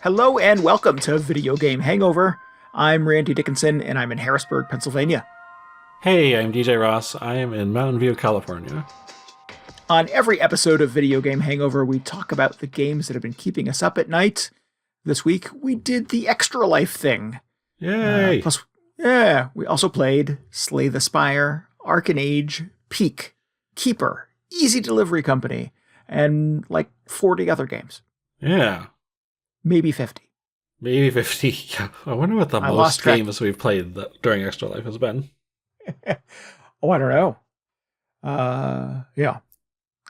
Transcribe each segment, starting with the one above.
Hello and welcome to Video Game Hangover. I'm Randy Dickinson and I'm in Harrisburg, Pennsylvania. Hey, I'm DJ Ross. I am in Mountain View, California. On every episode of Video Game Hangover, we talk about the games that have been keeping us up at night. This week, we did the Extra Life thing. Yay! We also played Slay the Spire, Arc & Age, Peak, Keeper, Easy Delivery Company, and like 40 other games. Yeah. Maybe 50. Maybe 50. I wonder what the most games we've played during Extra Life has been. Oh, I don't know. Yeah.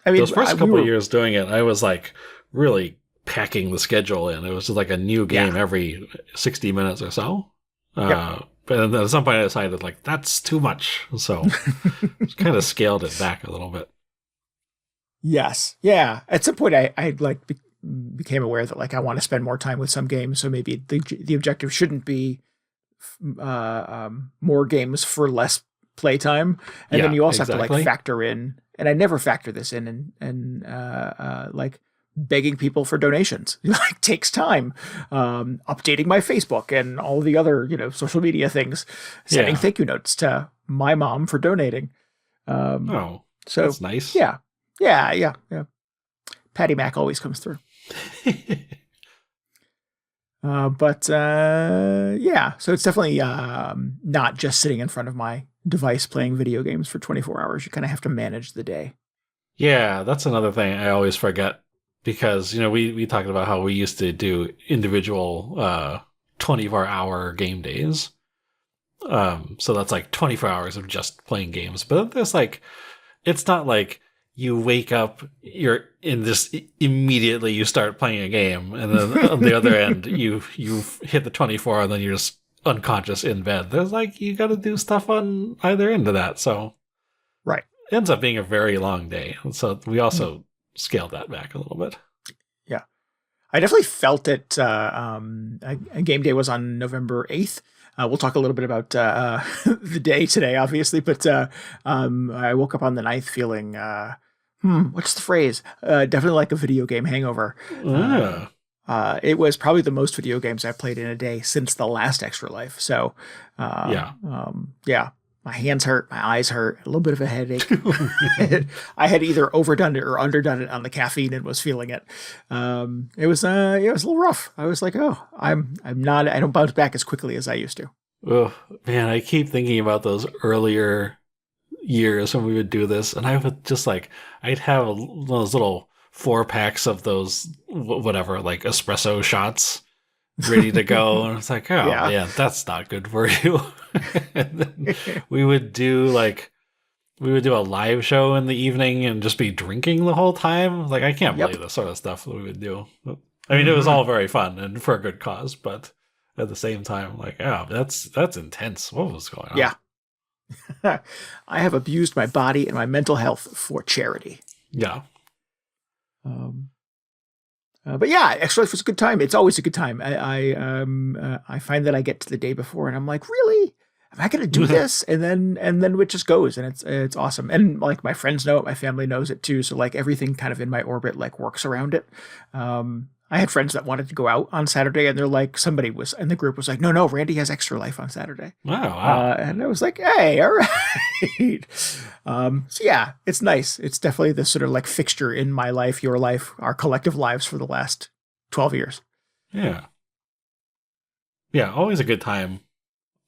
I mean, those first couple of years doing it, I was like really packing the schedule in. It was just like a new game every 60 minutes or so. But then at some point I decided like, that's too much. So kind of scaled it back a little bit. Yes. Yeah. At some point I became aware that like I want to spend more time with some games. So maybe the objective shouldn't be more games for less playtime. And then you also have to like factor in, and I never factor this in, and like begging people for donations. Like takes time. Updating my Facebook and all the other, social media things, sending thank you notes to my mom for donating. So that's nice. Yeah. Patty Mac always comes through. So it's definitely not just sitting in front of my device playing video games for 24 hours. You kind of have to manage the day. Yeah, that's another thing I always forget because, we talked about how we used to do individual 24-hour game days. So that's like 24 hours of just playing games. But there's like, it's not like you wake up, you're in this immediately you start playing a game, and then on the other end you hit the 24 and then you're just unconscious in bed. There's like you got to do stuff on either end of that, so right, it ends up being a very long day. So we also scaled that back a little bit. Yeah, I definitely felt it. A game day was on November 8th. We'll talk a little bit about the day today, obviously, but I woke up on the 9th feeling, what's the phrase? Definitely like a video game hangover. It was probably the most video games I've played in a day since the last Extra Life. So, my hands hurt, my eyes hurt, a little bit of a headache. I had either overdone it or underdone it on the caffeine and was feeling it. It was a little rough. I was like, I don't bounce back as quickly as I used to. Oh man, I keep thinking about those earlier years when we would do this, and I would just like, I'd have one of those little 4-packs of those, whatever, like espresso shots ready to go. And it's like, man, that's not good for you. And then we would do a live show in the evening and just be drinking the whole time. Like, I can't believe the sort of stuff that we would do. I mean, it was all very fun and for a good cause, but at the same time, like, that's intense. What was going on? Yeah. I have abused my body and my mental health for charity. Yeah. But yeah, Extra Life was a good time. It's always a good time. I find that I get to the day before and I'm like, really? Am I going to do this? And then it just goes, and it's awesome. And like my friends know it, my family knows it too. So like everything kind of in my orbit like works around it. I had friends that wanted to go out on Saturday, and they're like, somebody was in the group was like, no, Randy has Extra Life on Saturday. Wow. And I was like, hey, all right. So yeah, it's nice. It's definitely this sort of like fixture in my life, your life, our collective lives for the last 12 years. Yeah. Yeah, always a good time.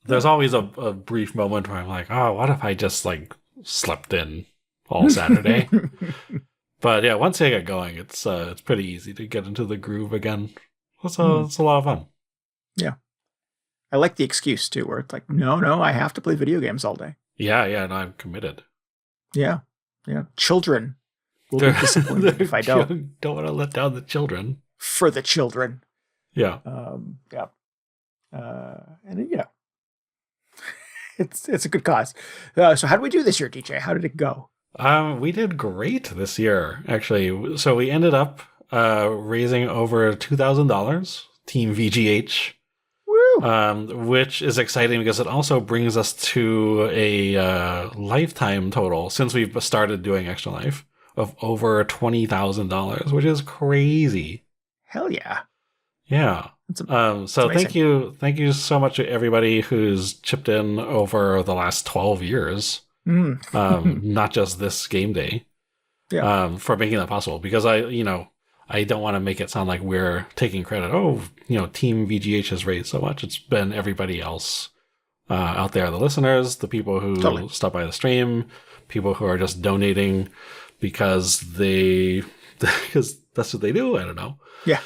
There's always a brief moment where I'm like, what if I just like slept in all Saturday? But yeah, once I get going, it's pretty easy to get into the groove again. It's a lot of fun. Yeah. I like the excuse too, where it's like, no, I have to play video games all day. Yeah, no, I'm committed. Yeah. Children will be disappointed if I don't. Don't want to let down the children. For the children. Yeah. And it's a good cause. So how did we do this year, DJ? How did it go? We did great this year, actually. So we ended up raising over $2,000, Team VGH. Woo! Which is exciting because it also brings us to a lifetime total since we've started doing Extra Life of over $20,000, which is crazy. Hell yeah. Yeah. So thank you so much to everybody who's chipped in over the last 12 years. Not just this game day. Yeah. For making that possible, because I don't want to make it sound like we're taking credit. Oh, Team VGH has raised so much. It's been everybody else out there, the listeners, the people who stop by the stream, people who are just donating because because that's what they do. I don't know. Yeah.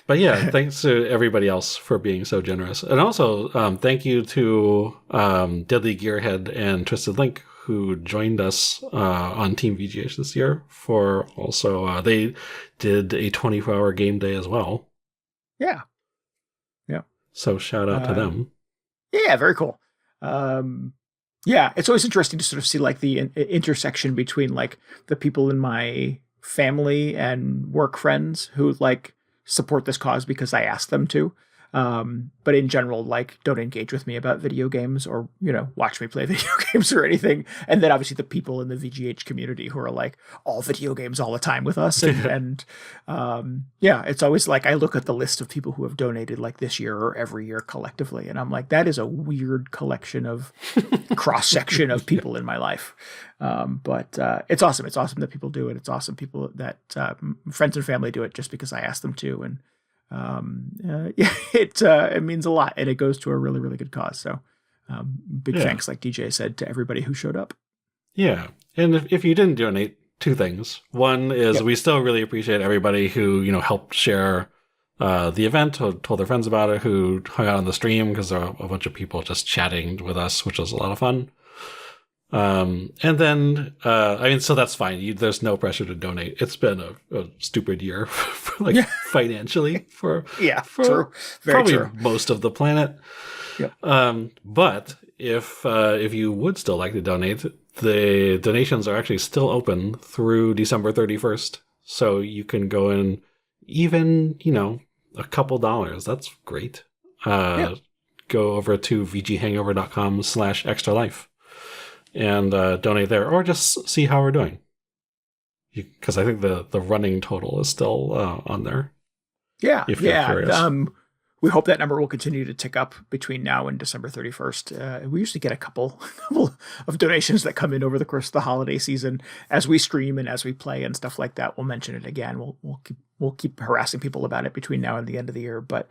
But yeah, thanks to everybody else for being so generous. And also, thank you to Deadly Gearhead and Twisted Link, who joined us on Team VGH this year for also, they did a 24-hour game day as well. Yeah. Yeah. So shout out to them. Yeah, very cool. Yeah, it's always interesting to sort of see like the intersection between like the people in my family and work friends who like support this cause because I asked them to. But in general, like, don't engage with me about video games or, watch me play video games or anything. And then obviously the people in the VGH community who are like all video games all the time with us. And yeah, it's always like, I look at the list of people who have donated like this year or every year collectively. And I'm like, that is a weird collection of cross section of people in my life. But it's awesome. It's awesome that people do it. It's awesome people that friends and family do it just because I asked them to. And yeah, it means a lot, and it goes to a really, really good cause. So big thanks, like DJ said, to everybody who showed up. Yeah. And if you didn't donate, two things. One is we still really appreciate everybody who, helped share the event, who told their friends about it, who hung out on the stream, because there are a bunch of people just chatting with us, which was a lot of fun. And then, so that's fine. There's no pressure to donate. It's been a stupid year financially for true. Very probably true. Most of the planet. Yep. But if you would still like to donate, the donations are actually still open through December 31st. So you can go in even, a couple dollars. That's great. Go over to VGHangover.com/extra life. And donate there, or just see how we're doing. Because I think the running total is still on there. Yeah, if you're curious. We hope that number will continue to tick up between now and December 31st. We usually get a couple of donations that come in over the course of the holiday season as we stream and as we play and stuff like that. We'll mention it again. We'll keep harassing people about it between now and the end of the year. But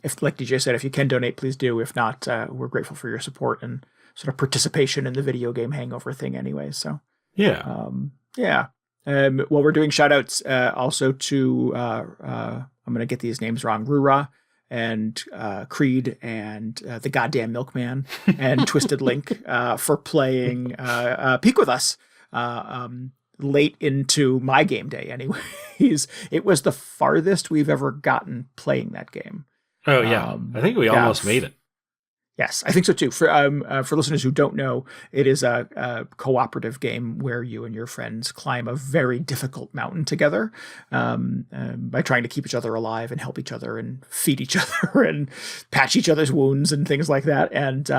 if, like DJ said, if you can donate, please do. If not, we're grateful for your support and sort of participation in the video game hangover thing anyway. So yeah. Well, we're doing shout outs also to I'm going to get these names wrong. Rura and Creed and the goddamn Milkman and Twisted Link for playing Peak with us late into my game day anyways. It was the farthest we've ever gotten playing that game. Oh yeah. I think we almost made it. Yes, I think so too. For listeners who don't know, it is a cooperative game where you and your friends climb a very difficult mountain together by trying to keep each other alive and help each other and feed each other and patch each other's wounds and things like that. And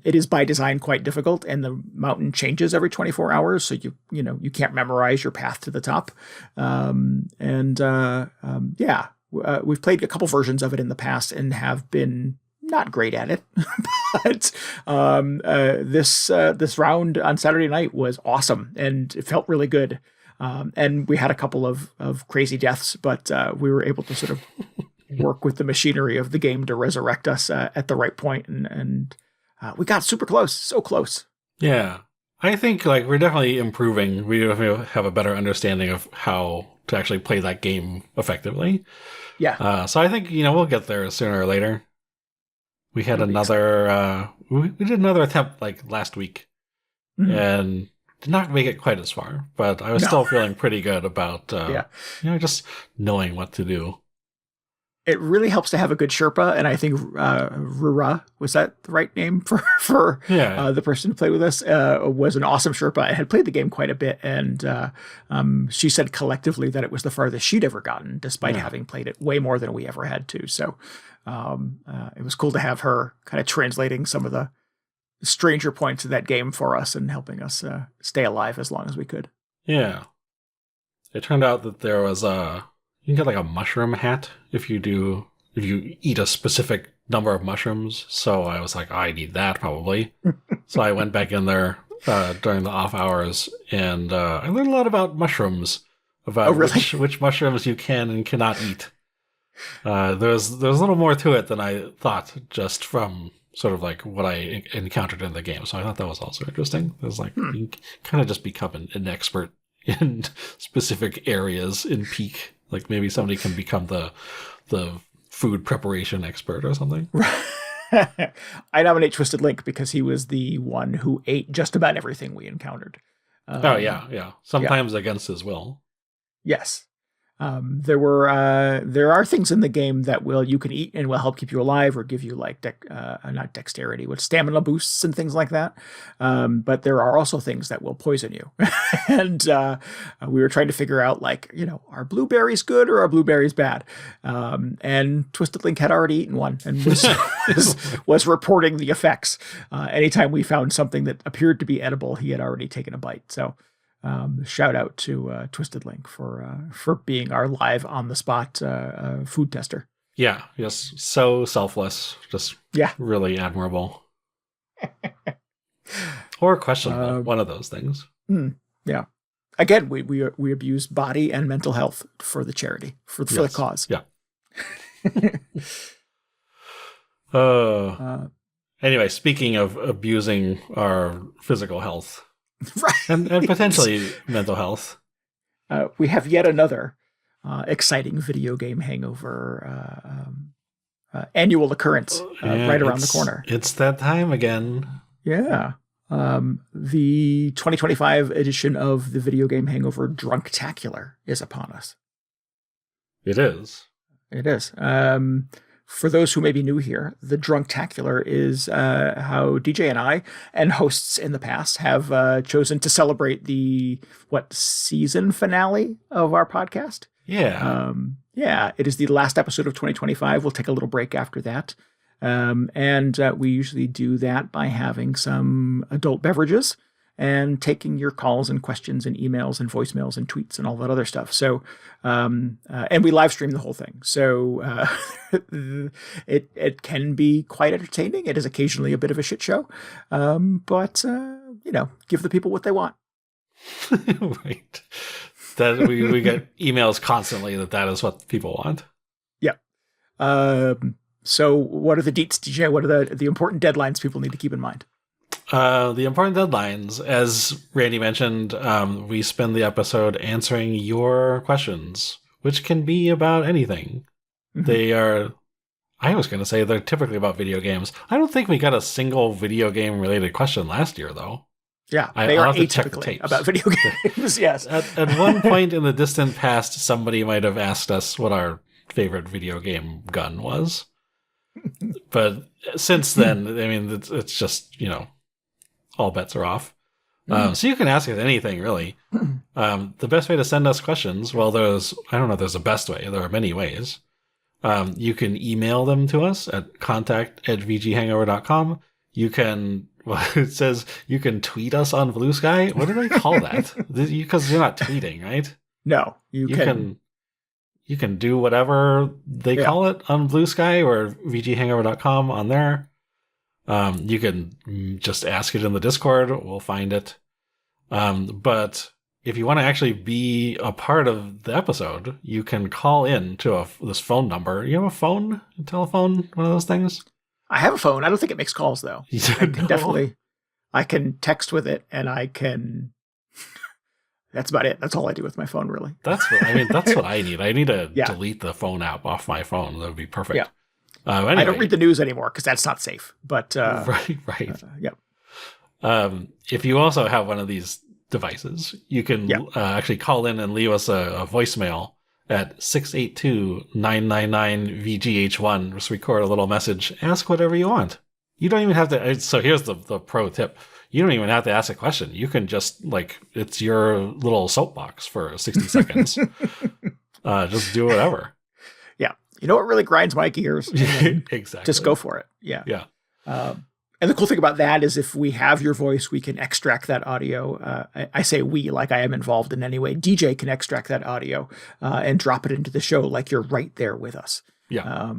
it is by design quite difficult, and the mountain changes every 24 hours, so you can't memorize your path to the top. We've played a couple versions of it in the past and have been not great at it, but this round on Saturday night was awesome and it felt really good. And we had a couple of crazy deaths, but we were able to sort of work with the machinery of the game to resurrect us at the right point, and we got super close, so close. Yeah, I think we're definitely improving. We definitely have a better understanding of how to actually play that game effectively. Yeah. So I think we'll get there sooner or later. We had another, we did another attempt last week and did not make it quite as far, but I was still feeling pretty good about, just knowing what to do. It really helps to have a good Sherpa, and I think Rura, was that the right name for the person who played with us, was an awesome Sherpa. I had played the game quite a bit, and she said collectively that it was the farthest she'd ever gotten, despite having played it way more than we ever had to. So it was cool to have her kind of translating some of the stranger points of that game for us and helping us stay alive as long as we could. Yeah. It turned out that there was You can get like a mushroom hat if you eat a specific number of mushrooms. So I was like, oh, I need that probably. So I went back in there during the off hours, and I learned a lot about mushrooms, about which mushrooms you can and cannot eat. There's a little more to it than I thought, just from sort of like what I encountered in the game. So I thought that was also interesting. It was like you kind of just become an expert in specific areas in Peak. Like maybe somebody can become the food preparation expert or something. I nominate Twisted Link because he was the one who ate just about everything we encountered. Yeah. Sometimes against his will. Yes. There are things in the game that you can eat and will help keep you alive or give you like not dexterity, but stamina boosts and things like that. But there are also things that will poison you. And we were trying to figure out are blueberries good or are blueberries bad? And Twisted Link had already eaten one and was reporting the effects. Anytime we found something that appeared to be edible, he had already taken a bite. So shout out to Twisted Link for being our live on the spot food tester. Yeah, yes, so selfless, just really admirable. Or questionable, one of those things. Yeah. Again, we abuse body and mental health for the charity, for the cause. Yeah. Anyway, speaking of abusing our physical health. Right. And potentially mental health. We have yet another exciting video game hangover annual occurrence right around the corner. It's that time again. Yeah. The 2025 edition of the video game hangover Drunktacular is upon us. It is. It is. For those who may be new here, the Drunktacular is how DJ and I and hosts in the past have chosen to celebrate the season finale of our podcast. Yeah. It is the last episode of 2025. We'll take a little break after that. And we usually do that by having some adult beverages and taking your calls and questions and emails and voicemails and tweets and all that other stuff. So, and we live stream the whole thing. So it can be quite entertaining. It is occasionally a bit of a shit show. But give the people what they want. Right. That we get emails constantly that is what people want. Yeah. So what are the deets, DJ? What are the important deadlines people need to keep in mind? The important deadlines, as Randy mentioned, we spend the episode answering your questions, which can be about anything. Mm-hmm. I was going to say they're typically about video games. I don't think we got a single video game related question last year, though. Yeah, they are atypically about video games, yes. At one point in the distant past, somebody might have asked us what our favorite video game gun was. But since then, I mean, it's just, all bets are off. So you can ask us anything, really. The best way to send us questions, I don't know if there's a best way. There are many ways. You can email them to us at contact@VGHangover.com. You can, it says you can tweet us on Blue Sky. What do they call that? Because you're not tweeting, right? No, you can do whatever they call it on Blue Sky or VGHangover.com on there. You can just ask it in the Discord. We'll find it. But if you want to actually be a part of the episode, you can call in to this phone number. You have a phone? A telephone? One of those things? I have a phone. I don't think it makes calls, though. I can text with it, and I can... That's about it. That's all I do with my phone, really. That's what I need. I need to delete the phone app off my phone. That would be perfect. Yeah. Anyway. I don't read the news anymore because that's not safe. But right. If you also have one of these devices, you can actually call in and leave us a voicemail at 682-999-VGH1. Just record a little message. Ask whatever you want. You don't even have to. So here's the pro tip. You don't even have to ask a question. You can just, it's your little soapbox for 60 seconds. Just do whatever. Yeah. You know what really grinds my gears? Exactly. Just go for it. Yeah. Yeah. And the cool thing about that is if we have your voice, we can extract that audio. I say we, like I am involved in any way. DJ can extract that audio and drop it into the show like you're right there with us. Yeah.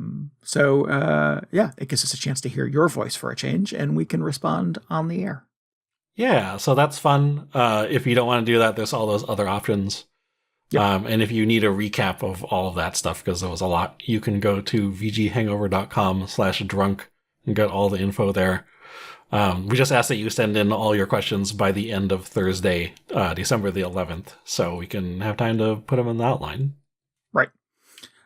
It gives us a chance to hear your voice for a change, and we can respond on the air. Yeah, so that's fun. If you don't want to do that, there's all those other options. Yep. And if you need a recap of all of that stuff, because there was a lot, you can go to vghangover.com/drunk and get all the info there. We just ask that you send in all your questions by the end of Thursday, December the 11th, so we can have time to put them in the outline. Right.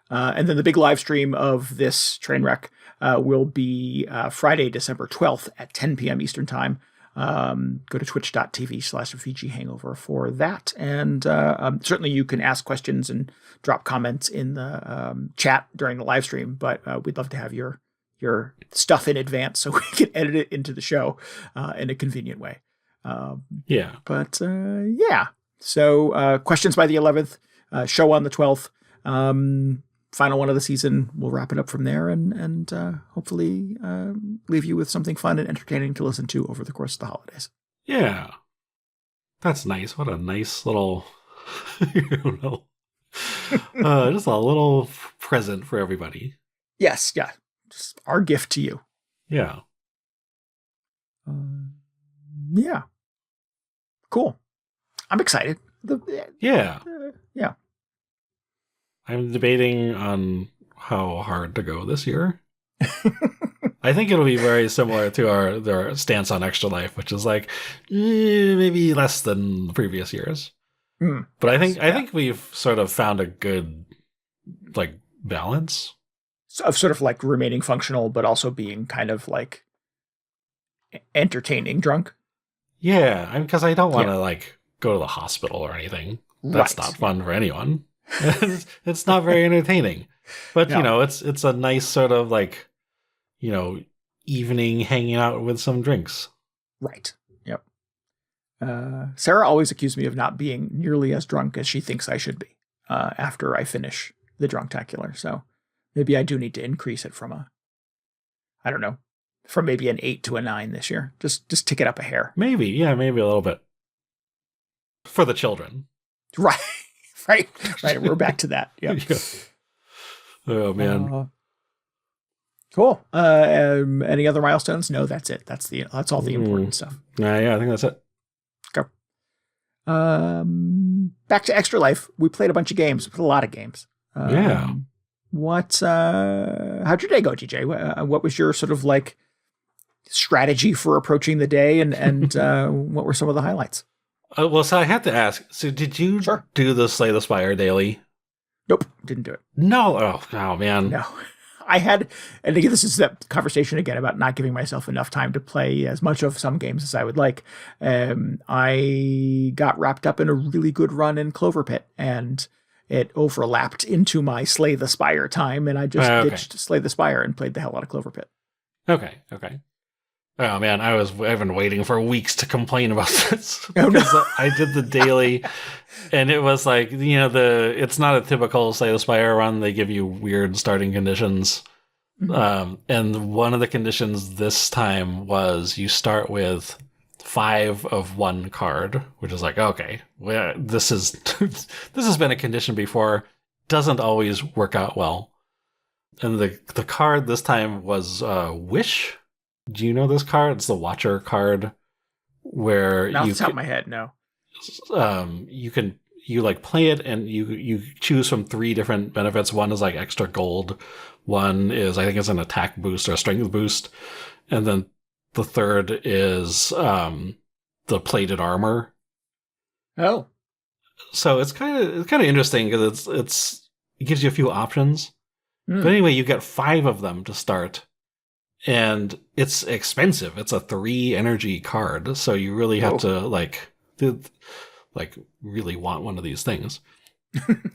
And then the big live stream of this train wreck will be Friday, December 12th at 10 p.m. Eastern Time. Go to twitch.tv/VGHangover for that. And certainly you can ask questions and drop comments in the chat during the live stream, but we'd love to have your stuff in advance so we can edit it into the show in a convenient way. So questions by the 11th, show on the 12th. Final one of the season. We'll wrap it up from there and hopefully leave you with something fun and entertaining to listen to over the course of the holidays. Yeah. That's nice. What a nice little, just a little present for everybody. Yes. Yeah. Just our gift to you. Yeah. Yeah. Cool. I'm excited. Yeah. Yeah. I'm debating on how hard to go this year. I think it'll be very similar to our stance on Extra Life, which is like maybe less than previous years. But I think we've sort of found a good like balance of sort of like remaining functional, but also being kind of like entertaining drunk. Yeah, because I don't want to like go to the hospital or anything. That's not fun for anyone. It's not very entertaining, but no. It's a nice sort of like, evening hanging out with some drinks. Right. Yep. Sarah always accused me of not being nearly as drunk as she thinks I should be after I finish the Drunktacular. So maybe I do need to increase it from maybe an 8 to a 9 this year. Just tick it up a hair. Maybe a little bit for the children. Right. Right. We're back to that. Yep. Yeah. Oh man. Cool. Any other milestones? No, that's it. That's all the important stuff. Yeah, I think that's it. Go. Back to Extra Life. We played a bunch of games. We played a lot of games. How'd your day go, GJ? What was your sort of like strategy for approaching the day, and what were some of the highlights? So I have to ask. So did you do the Slay the Spire daily? Nope, didn't do it. No. Oh man. No. I had, and again, this is that conversation again about not giving myself enough time to play as much of some games as I would like. I got wrapped up in a really good run in CloverPit, and it overlapped into my Slay the Spire time, and I just ditched Slay the Spire and played the hell out of CloverPit. Okay. Oh man, I've been waiting for weeks to complain about this because I did the daily, and it was like it's not a typical Slay the Spire run. They give you weird starting conditions, and one of the conditions this time was you start with 5 of one card, which is like okay, well, this has been a condition before. Doesn't always work out well, and the card this time was Wish. Do you know this card? It's the Watcher card, where off the top of my head, no. You like play it, and you choose from 3 different benefits. One is like extra gold. One is I think it's an attack boost or a strength boost, and then the third is the plated armor. Oh, so it's kind of interesting because it gives you a few options. But anyway, you get 5 of them to start. And it's expensive. It's a 3 energy card, so you really have to really want one of these things.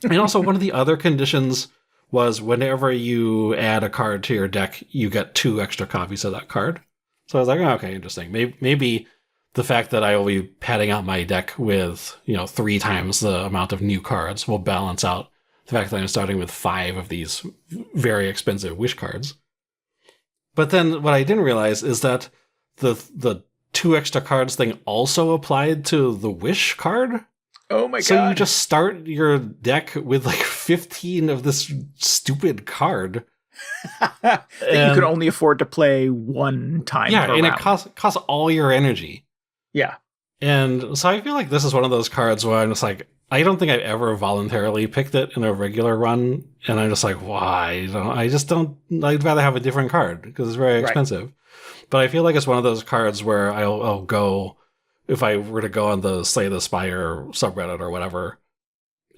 And also, one of the other conditions was whenever you add a card to your deck, you get 2 extra copies of that card. So I was like, okay, interesting. Maybe the fact that I will be padding out my deck with 3 times the amount of new cards will balance out the fact that I'm starting with 5 of these very expensive Wish cards. But then what I didn't realize is that the 2 extra cards thing also applied to the wish card. Oh my god. So you just start your deck with like 15 of this stupid card. That you can only afford to play one time. Yeah, per and round. it costs all your energy. Yeah. And so I feel like this is one of those cards where I'm just like, I don't think I've ever voluntarily picked it in a regular run. And I'm just like, why? I'd rather have a different card because it's very expensive. Right. But I feel like it's one of those cards where I'll go, if I were to go on the Slay the Spire subreddit or whatever,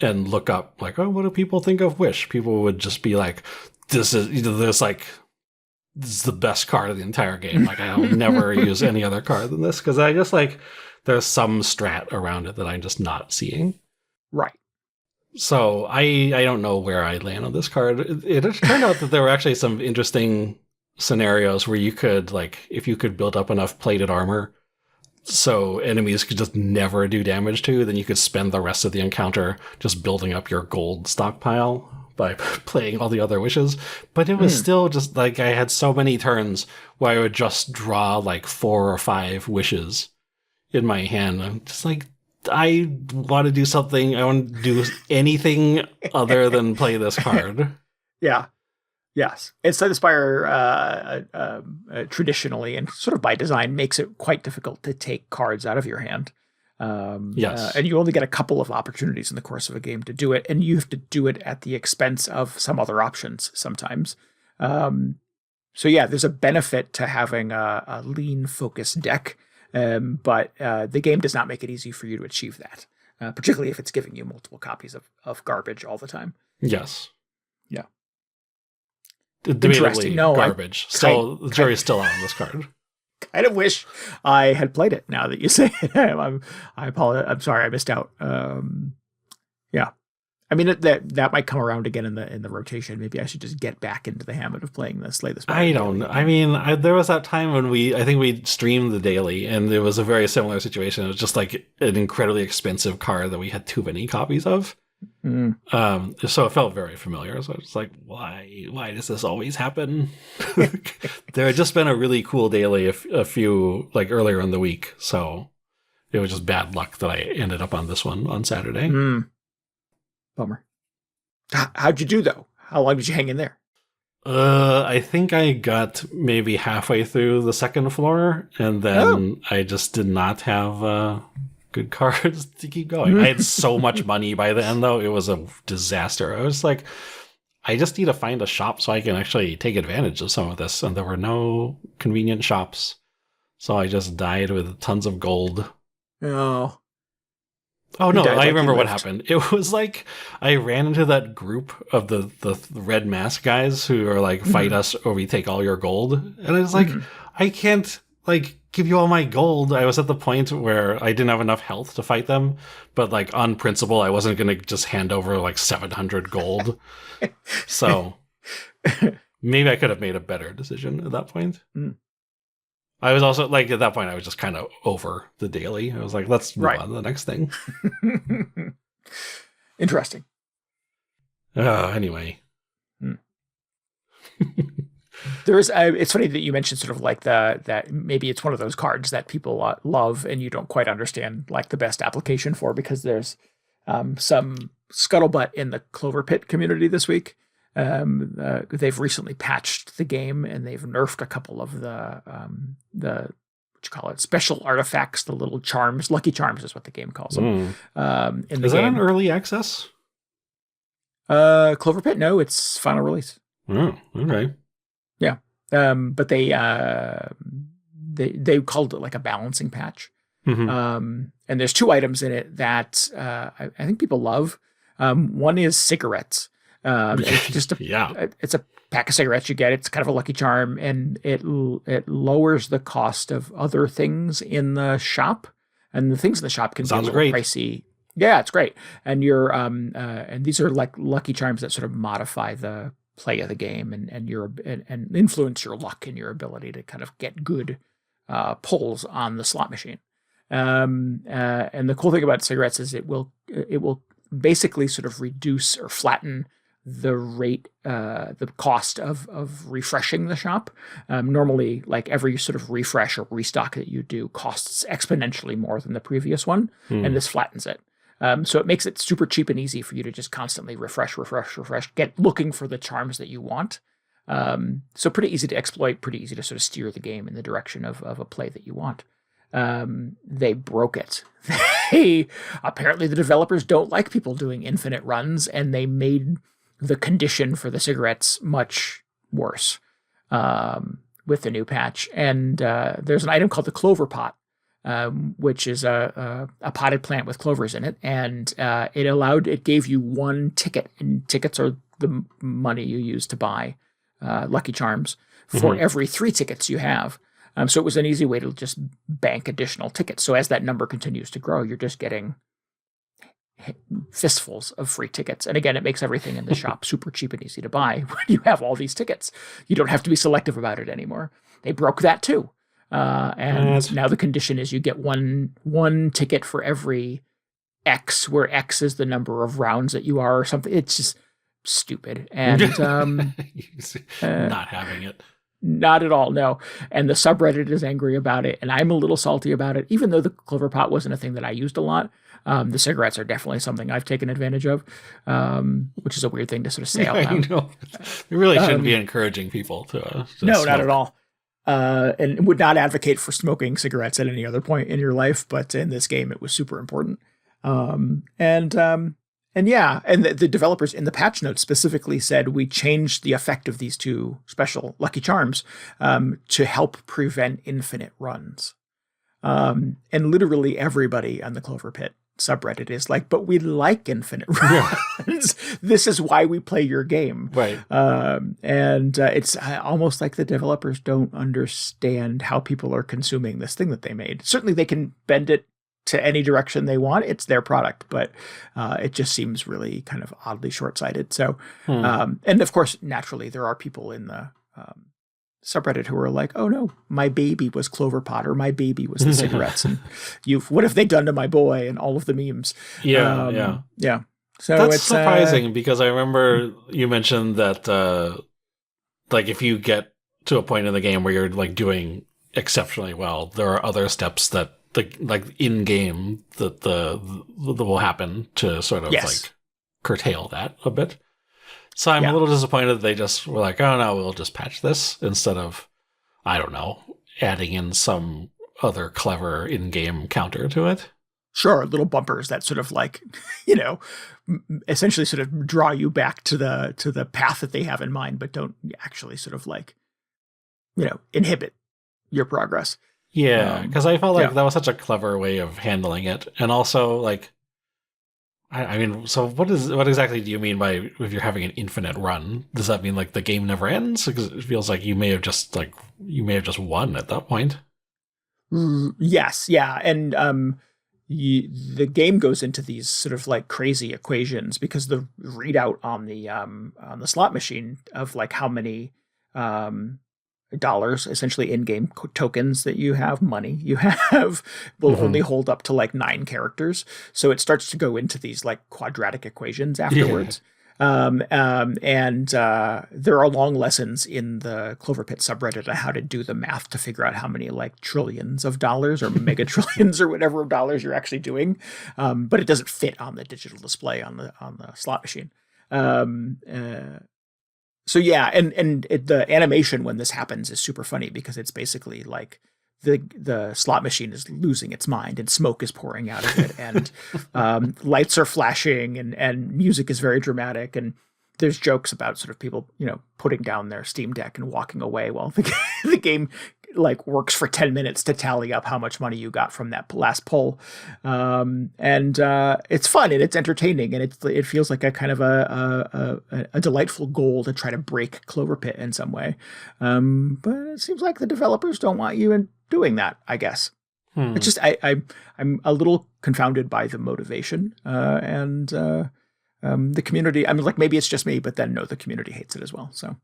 and look up like, oh, what do people think of Wish? People would just be like, this is the best card of the entire game. Like, I'll never use any other card than this because I just like, there's some strat around it that I'm just not seeing. Right. So I don't know where I land on this card. It turned out that there were actually some interesting scenarios where you could, like, if you could build up enough plated armor so enemies could just never do damage to, then you could spend the rest of the encounter just building up your gold stockpile by playing all the other wishes. But it was still just like I had so many turns where I would just draw like 4 or 5 wishes in my hand. I'm just like, I want to do something. I want to do anything other than play this card. Yeah. Yes. And Slay the Spire traditionally and sort of by design makes it quite difficult to take cards out of your hand. Yes. And you only get a couple of opportunities in the course of a game to do it, and you have to do it at the expense of some other options sometimes. So yeah, there's a benefit to having a lean focused deck, but the game does not make it easy for you to achieve that, particularly if it's giving you multiple copies of garbage all the time. Yes. Yeah. Debatably garbage. The jury's still out on this card. Kind of wish I had played it now that you say it. I apologize. I'm sorry I missed out. Yeah. I mean, that might come around again in the rotation. Maybe I should just get back into the habit of playing the Slay the Spire. I don't know. I mean, there was that time when I think we streamed the daily, and it was a very similar situation. It was just like an incredibly expensive card that we had too many copies of. So it felt very familiar. So I was like, why does this always happen? There had just been a really cool daily a few like earlier in the week. So it was just bad luck that I ended up on this one on Saturday. Bummer. How'd you do though? How long did you hang in there? I think I got maybe halfway through the second floor, and then I just did not have good cards to keep going. I had so much money by the end, though. It was a disaster. I was like, I just need to find a shop so I can actually take advantage of some of this. And there were no convenient shops. So I just died with tons of gold. Oh no, I remember what happened. It was like I ran into that group of the red mask guys who are like, fight us or we take all your gold. And I was like, I can't like give you all my gold. I was at the point where I didn't have enough health to fight them, but like on principle, I wasn't going to just hand over like 700 gold. So maybe I could have made a better decision at that point. I was also like, at that point, I was just kind of over the daily. I was like, let's move on to the next thing. Interesting. Anyway. There's it's funny that you mentioned sort of like that maybe it's one of those cards that people love and you don't quite understand like the best application for, because there's some scuttlebutt in the CloverPit community this week. They've recently patched the game and they've nerfed a couple of the what you call it, special artifacts, the little charms. Lucky Charms is what the game calls them. Is that an early access? CloverPit? No, it's final release. Oh, okay. Yeah. But they called it like a balancing patch. And there's 2 items in it that I think people love. One is cigarettes. It's just it's a pack of cigarettes you get. It's kind of a lucky charm, and it lowers the cost of other things in the shop. And the things in the shop can be a little pricey. Yeah, it's great. And and these are like lucky charms that sort of modify the play of the game and influence your luck and your ability to kind of get good pulls on the slot machine. And the cool thing about cigarettes is it will basically sort of reduce or flatten the rate, the cost of refreshing the shop. Normally, like every sort of refresh or restock that you do costs exponentially more than the previous one, and this flattens it. So it makes it super cheap and easy for you to just constantly refresh, get looking for the charms that you want. So pretty easy to exploit, pretty easy to sort of steer the game in the direction of a play that you want. They broke it. Apparently the developers don't like people doing infinite runs, and they made the condition for the cigarettes much worse with the new patch. And there's an item called the CloverPot, which is a potted plant with clovers in it, and it gave you one ticket, and tickets are the money you use to buy Lucky Charms for every 3 tickets you have. So it was an easy way to just bank additional tickets. So as that number continues to grow, you're just getting fistfuls of free tickets. And again, it makes everything in the shop super cheap and easy to buy when you have all these tickets. You don't have to be selective about it anymore. They broke that too. And now the condition is you get one ticket for every X, where X is the number of rounds that you are or something. It's just stupid. And not having it. Not at all, no. And the subreddit is angry about it, and I'm a little salty about it, even though the CloverPot wasn't a thing that I used a lot. The cigarettes are definitely something I've taken advantage of, which is a weird thing to sort of say out loud. I know. We really shouldn't be encouraging people to no, smoke. not at all. And would not advocate for smoking cigarettes at any other point in your life, but in this game it was super important. And the developers in the patch notes specifically said we changed the effect of these 2 special Lucky Charms to help prevent infinite runs. And literally everybody on the CloverPit subreddit is like, but we like infinite runs. This is why we play your game. Right. It's almost like the developers don't understand how people are consuming this thing that they made. Certainly they can bend it to any direction they want. It's their product, but it just seems really kind of oddly short-sighted. So, and of course, naturally, there are people in the subreddit who are like, "Oh no, my baby was CloverPot, or my baby was the cigarettes, and what have they done to my boy?" And all of the memes. Yeah. So that's it's surprising because I remember you mentioned that, like, if you get to a point in the game where you're like doing exceptionally well, there are other steps that like in game that will happen to sort of like curtail that a bit. So I'm a little disappointed that they just were like, oh no, we'll just patch this instead of, I don't know, adding in some other clever in-game counter to it. Sure, little bumpers that sort of like, essentially sort of draw you back to the path that they have in mind, but don't actually sort of like, inhibit your progress. Yeah, because I felt like that was such a clever way of handling it. And also, like, I mean, so what exactly do you mean by if you're having an infinite run? Does that mean like the game never ends? Because it feels like you may have just won at that point. Yes, yeah, and the game goes into these sort of like crazy equations because the readout on the slot machine of like how many dollars, essentially in-game tokens that you have, money you have, will only hold up to like 9 characters. So it starts to go into these like quadratic equations afterwards. And there are long lessons in the CloverPit subreddit on how to do the math to figure out how many like trillions of dollars or mega trillions or whatever of dollars you're actually doing. But it doesn't fit on the digital display on the slot machine. So yeah, and the animation when this happens is super funny because it's basically like the slot machine is losing its mind and smoke is pouring out of it and lights are flashing and music is very dramatic and there's jokes about sort of people, putting down their Steam Deck and walking away while the game like works for 10 minutes to tally up how much money you got from that last pull. And it's fun and it's entertaining and it feels like a kind of a delightful goal to try to break CloverPit in some way. But it seems like the developers don't want you in doing that, I guess. It's just, I'm a little confounded by the motivation, and the community. I mean, like maybe it's just me, but then no, the community hates it as well. So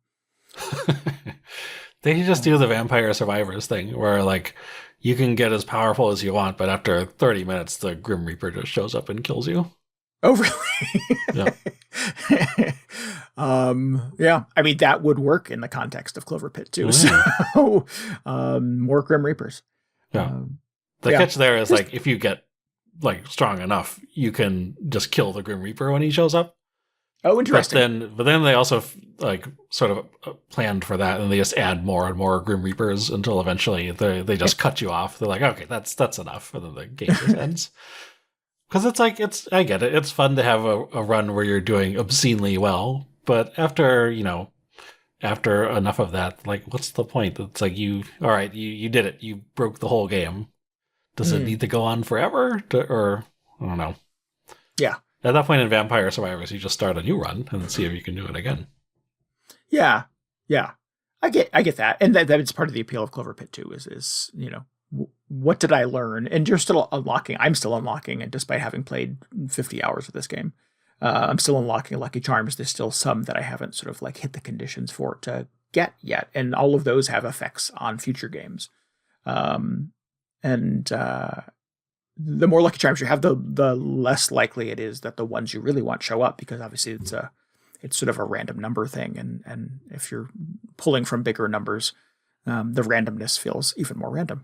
they can just do the Vampire Survivors thing where like you can get as powerful as you want, but after 30 minutes, the Grim Reaper just shows up and kills you. Oh, really? Yeah. Yeah, I mean that would work in the context of CloverPit too. Mm. So, more Grim Reapers. Yeah. Um, The yeah, catch there is just like if you get like strong enough, you can just kill the Grim Reaper when he shows up. interesting. But then they also like sort of planned for that, and they just add more and more Grim Reapers until eventually they just cut you off. They're like, okay, that's enough, and then the game just ends. Because it's like I get it. It's fun to have a run where you're doing obscenely well, but after after enough of that, like what's the point? It's like all right, you did it. You broke the whole game. Does it Mm, need to go on forever, or I don't know. yeah, At that point in Vampire Survivors, you just start a new run and see if you can do it again. yeah, yeah. I get that, and that's part of the appeal of CloverPit too. Is what did I learn? And you're still unlocking. I'm still unlocking, and despite having played 50 hours of this game, I'm still unlocking Lucky Charms. There's still some that I haven't sort of like hit the conditions for to get yet, and all of those have effects on future games. And the more Lucky Charms you have, the less likely it is that the ones you really want show up, because obviously it's sort of a random number thing, and if you're pulling from bigger numbers, the randomness feels even more random.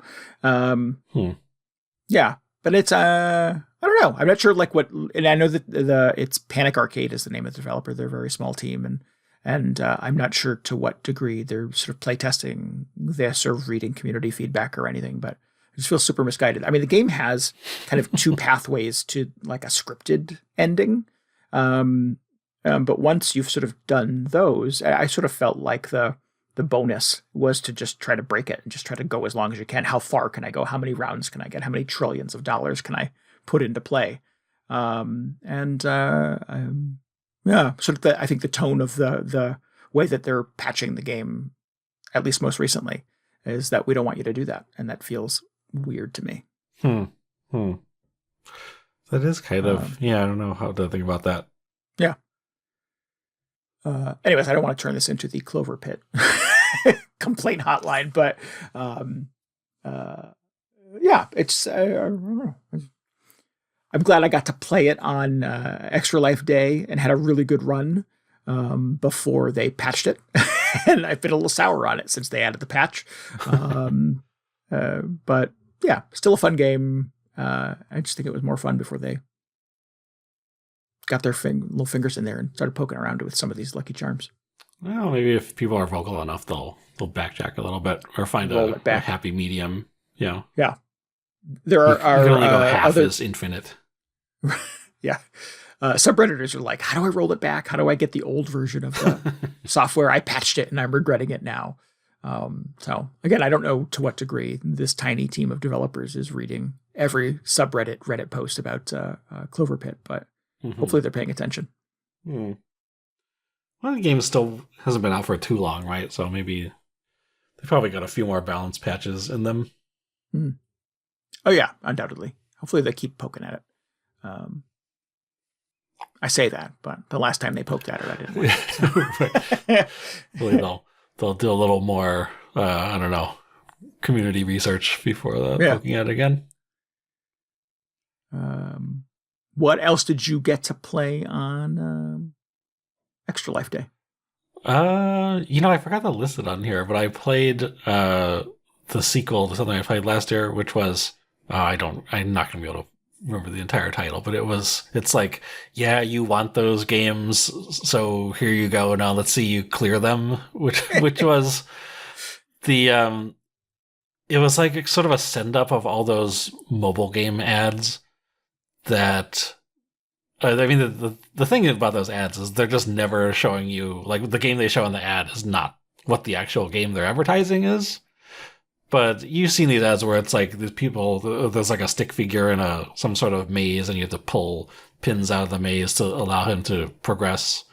Yeah, but it's I don't know. I'm not sure like what, and I know that it's Panic Arcade is the name of the developer. They're a very small team, and I'm not sure to what degree they're sort of playtesting this or reading community feedback or anything, but it just feels super misguided. I mean, the game has kind of two pathways to like a scripted ending. But once you've sort of done those, I sort of felt like the bonus was to just try to break it and just try to go as long as you can. How far can I go? How many rounds can I get? How many trillions of dollars can I put into play? Yeah, sort of I think the tone of the way that they're patching the game, at least most recently, is that we don't want you to do that, and that feels weird to me. That is kind of I don't know how to think about that. Yeah. Anyways, I don't want to turn this into the CloverPit complaint hotline, but yeah, it's I don't know. I'm glad I got to play it on Extra Life Day and had a really good run before they patched it, and I've been a little sour on it since they added the patch. But yeah, still a fun game. I just think it was more fun before they got their little fingers in there and started poking around with some of these Lucky Charms. Well, maybe if people are vocal enough, they'll backtrack a little bit or find a happy medium. Yeah. There are you can only go half other as infinite. Yeah. Subredditors are like, how do I roll it back? How do I get the old version of the software? I patched it and I'm regretting it now. So again, I don't know to what degree this tiny team of developers is reading every subreddit, Reddit post about CloverPit, but hopefully they're paying attention. Well, the game still hasn't been out for too long, right? So maybe they probably got a few more balance patches in them. Oh yeah, undoubtedly. Hopefully they keep poking at it. I say that, but the last time they poked at it, I didn't like it. Hopefully they'll do a little more, I don't know, community research before poking at it again. What else did you get to play on Extra Life Day? I forgot to list it on here, but I played the sequel to something I played last year, which was I'm not gonna be able to remember the entire title, but it's like, yeah, you want those games, so here you go. Now let's see you clear them, which was the it was like sort of a send up of all those mobile game ads that. I mean, the thing about those ads is they're just never showing you, like, the game they show in the ad is not what the actual game they're advertising is. But you've seen these ads where it's like these people, there's like a stick figure in some sort of maze, and you have to pull pins out of the maze to allow him to progress.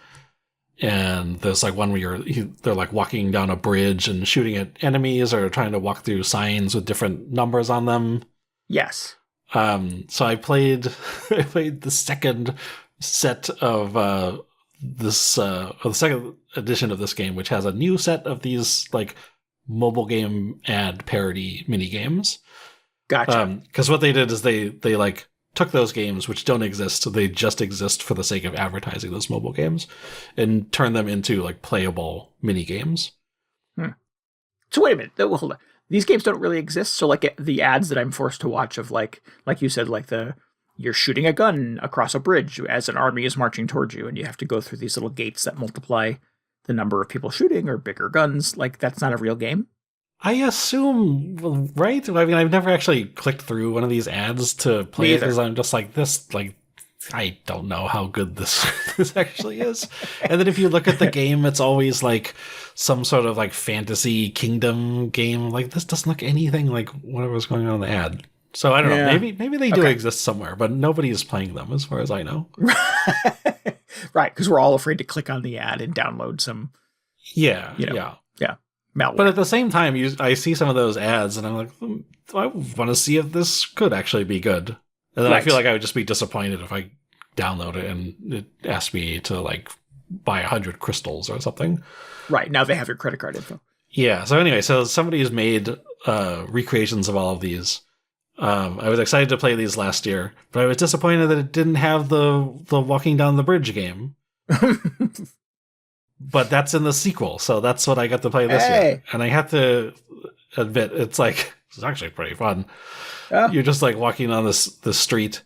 And there's like one where they're like walking down a bridge and shooting at enemies, or trying to walk through signs with different numbers on them. Yes. So I played the second set of the second edition of this game, which has a new set of these like mobile game ad parody mini games. Gotcha. Because what they did is they like took those games, which don't exist, so they just exist for the sake of advertising those mobile games, and turned them into like playable mini games. So wait a minute. Hold on. These games don't really exist. So like the ads that I'm forced to watch of like you said, like you're shooting a gun across a bridge as an army is marching towards you, and you have to go through these little gates that multiply the number of people shooting or bigger guns. Like that's not a real game. I assume, right? I mean, I've never actually clicked through one of these ads to play it because I'm just like this, like, I don't know how good this this actually is. And then if you look at the game, it's always like some sort of like fantasy kingdom game. Like this doesn't look anything like whatever's going on in the ad. So I don't know. Maybe they do exist somewhere, but nobody is playing them as far as I know. Right, because we're all afraid to click on the ad and download some. Yeah. Malware. But at the same time, I see some of those ads, and I'm like, I want to see if this could actually be good. And then I feel like I would just be disappointed if I download it and it asked me to like buy 100 crystals or something. Right, now they have your credit card info. Yeah, so anyway, so somebody has made recreations of all of these. I was excited to play these last year, but I was disappointed that it didn't have the walking down the bridge game. But that's in the sequel, so that's what I got to play this year. And I have to admit, it's actually pretty fun. Yeah. You're just like walking on this street,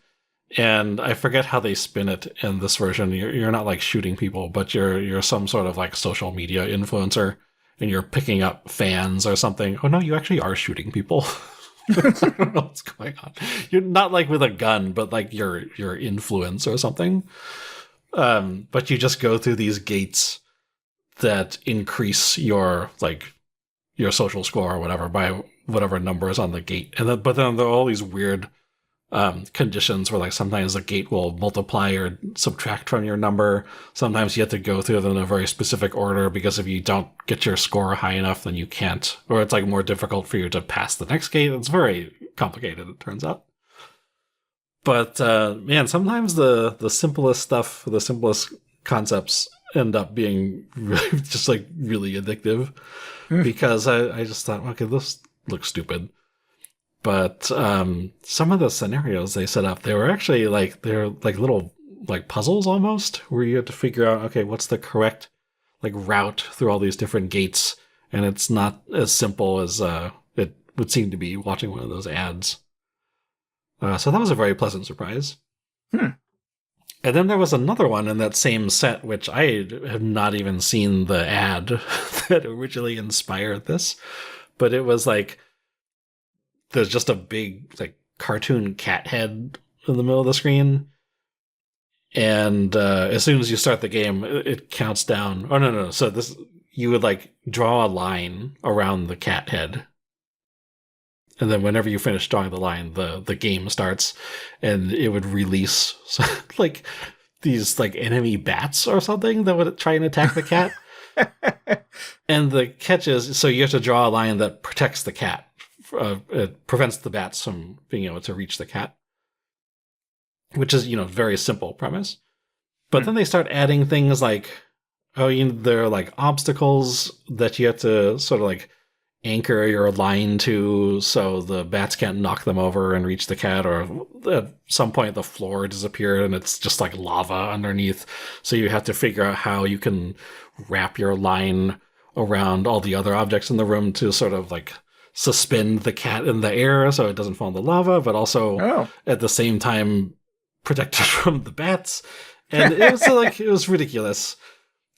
and I forget how they spin it in this version. You're not like shooting people, but you're some sort of like social media influencer, and you're picking up fans or something. Oh no, you actually are shooting people. I don't know what's going on. You're not like with a gun, but like your influence or something. But you just go through these gates that increase your social score or whatever by whatever number is on the gate. But then there are all these weird conditions where like sometimes the gate will multiply or subtract from your number. Sometimes you have to go through them in a very specific order because if you don't get your score high enough, then you can't, or it's like more difficult for you to pass the next gate. It's very complicated, it turns out. But man, sometimes the simplest stuff, the simplest concepts end up being really, just like really addictive because I just thought, okay, this looks stupid. But some of the scenarios they set up, they're like little like puzzles almost, where you have to figure out, okay, what's the correct like route through all these different gates, and it's not as simple as it would seem to be watching one of those ads. So that was a very pleasant surprise. And then there was another one in that same set, which I have not even seen the ad that originally inspired this, but it was like there's just a big like cartoon cat head in the middle of the screen, and as soon as you start the game, it counts down. Oh no! So this, you would like draw a line around the cat head, and then whenever you finish drawing the line, the game starts, and it would release like these like enemy bats or something that would try and attack the cat. And the catch is, so you have to draw a line that protects the cat. It prevents the bats from being able to reach the cat, which is, very simple premise. But then they start adding things like, there are like obstacles that you have to sort of like anchor your line to so the bats can't knock them over and reach the cat, or at some point the floor disappeared and it's just like lava underneath. So you have to figure out how you can wrap your line around all the other objects in the room to sort of like suspend the cat in the air so it doesn't fall in the lava, but also at the same time protect it from the bats. And it was ridiculous.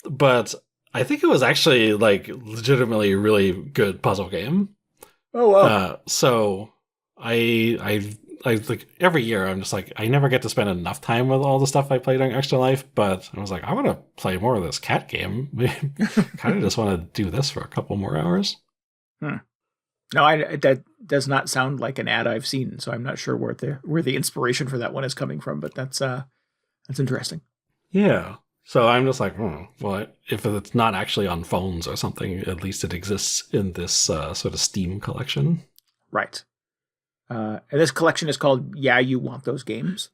But I think it was actually like legitimately a really good puzzle game. Oh wow! So I like every year I'm just like, I never get to spend enough time with all the stuff I played on Extra Life, but I was like, I want to play more of this cat game. Kind of just want to do this for a couple more hours. No, that does not sound like an ad I've seen, so I'm not sure where the inspiration for that one is coming from, but that's interesting. Yeah. So I'm just like, well, if it's not actually on phones or something, at least it exists in this sort of Steam collection. Right. And this collection is called Yeah, You Want Those Games?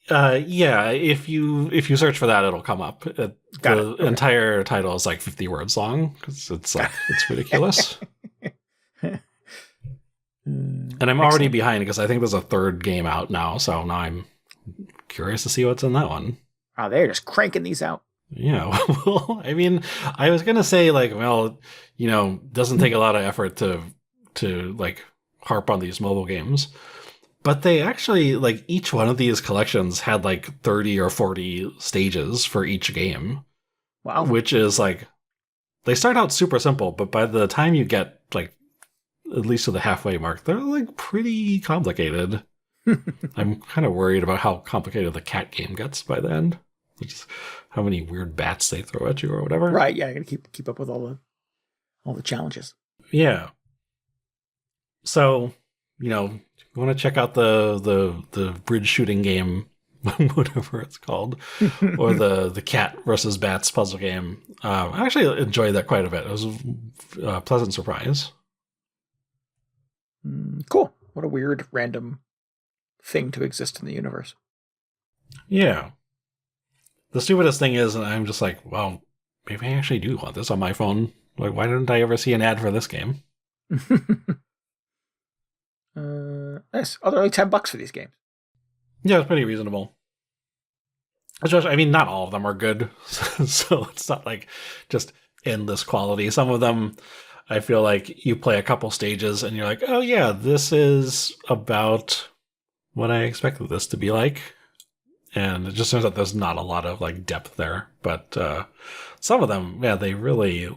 Yeah, if you search for that, it'll come up. The entire title is like 50 words long, because it's ridiculous. And And I'm already behind because I think there's a third game out now. So now I'm curious to see what's in that one. Oh, they're just cranking these out. Yeah. Well, I mean, I was going to say like, well, doesn't take a lot of effort to like harp on these mobile games. But they actually, like, each one of these collections had like 30 or 40 stages for each game. Wow. Which is like, they start out super simple, but by the time you get like at least to the halfway mark, they're like pretty complicated. I'm kind of worried about how complicated the cat game gets by the end. Just how many weird bats they throw at you or whatever. Right, yeah, I gotta keep up with all the challenges. Yeah. So, you want to check out the bridge shooting game, whatever it's called, or the cat versus bats puzzle game. I actually enjoyed that quite a bit. It was a pleasant surprise. Cool. What a weird, random thing to exist in the universe. Yeah. The stupidest thing is, and I'm just like, well, maybe I actually do want this on my phone. Like, why didn't I ever see an ad for this game? Nice. Oh, they're only $10 for these games. Yeah, it's pretty reasonable. Especially, I mean, not all of them are good, so it's not like just endless quality. Some of them, I feel like you play a couple stages and you're like, oh yeah, this is about what I expected this to be like. And it just turns out there's not a lot of like depth there. But some of them, yeah, they really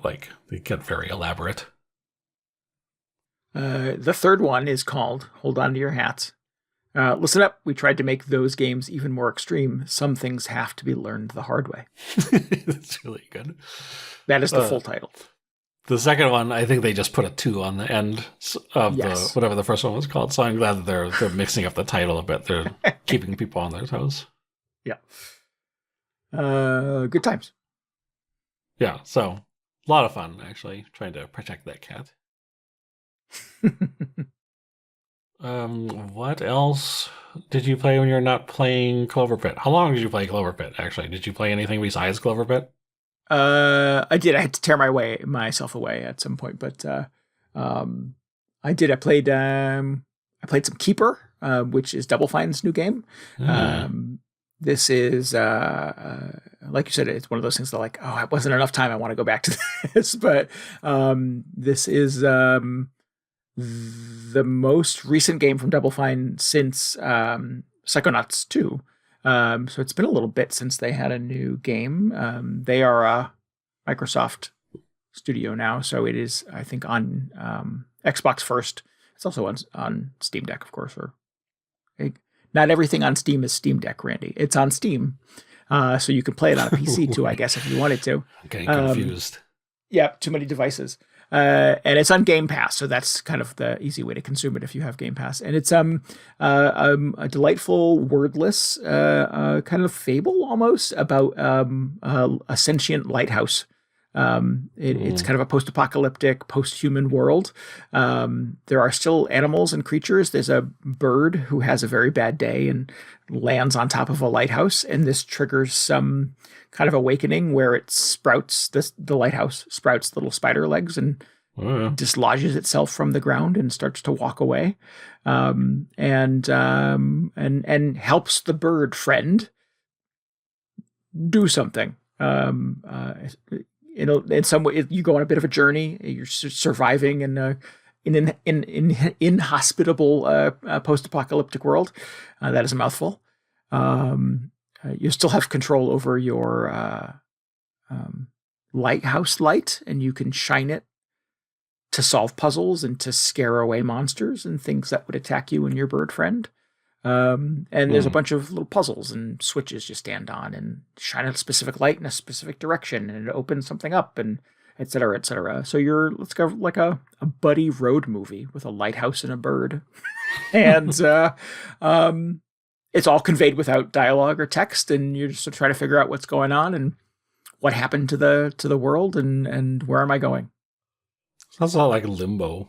they get very elaborate. The third one is called Hold On to Your Hats. Listen up, we tried to make those games even more extreme. Some things have to be learned the hard way. That's really good. That is the full title. The second one, I think they just put a 2 on the end of the whatever the first one was called. So I'm glad that they're mixing up the title a bit. They're keeping people on their toes. Yeah. Good times. Yeah, so a lot of fun actually trying to protect that cat. What else did you play when you're not playing CloverPit? How long did you play CloverPit, actually? Did you play anything besides CloverPit? I did. I had to tear myself away at some point, but I did. I played some Keeper, which is Double Fine's new game. This is like you said, it's one of those things that like, oh, it wasn't enough time. I want to go back to this, but this is the most recent game from Double Fine since Psychonauts 2. So it's been a little bit since they had a new game. They are a Microsoft studio now, so it is, I think, on Xbox first. It's also on Steam Deck, of course. Not everything on Steam is Steam Deck, Randy. It's on Steam, so you can play it on a PC too, I guess, if you wanted to. I'm getting confused. Yeah, too many devices. And it's on Game Pass, so that's kind of the easy way to consume it if you have Game Pass. And it's a delightful, wordless kind of fable almost about a sentient lighthouse. It's kind of a post-apocalyptic, post-human world. There are still animals and creatures. There's a bird who has a very bad day and lands on top of a lighthouse, and this triggers some kind of awakening where it sprouts, the lighthouse sprouts little spider legs and dislodges itself from the ground and starts to walk away, and helps the bird friend do something. In some way, you go on a bit of a journey. You're surviving in an inhospitable post-apocalyptic world. That is a mouthful. You still have control over your lighthouse light, and you can shine it to solve puzzles and to scare away monsters and things that would attack you and your bird friend. And there's a bunch of little puzzles and switches you stand on and shine a specific light in a specific direction, and it opens something up, and et cetera, et cetera. So let's go like a buddy road movie with a lighthouse and a bird. And it's all conveyed without dialogue or text, and you're just trying to figure out what's going on and what happened to the world and where am I going. Sounds a lot like Limbo.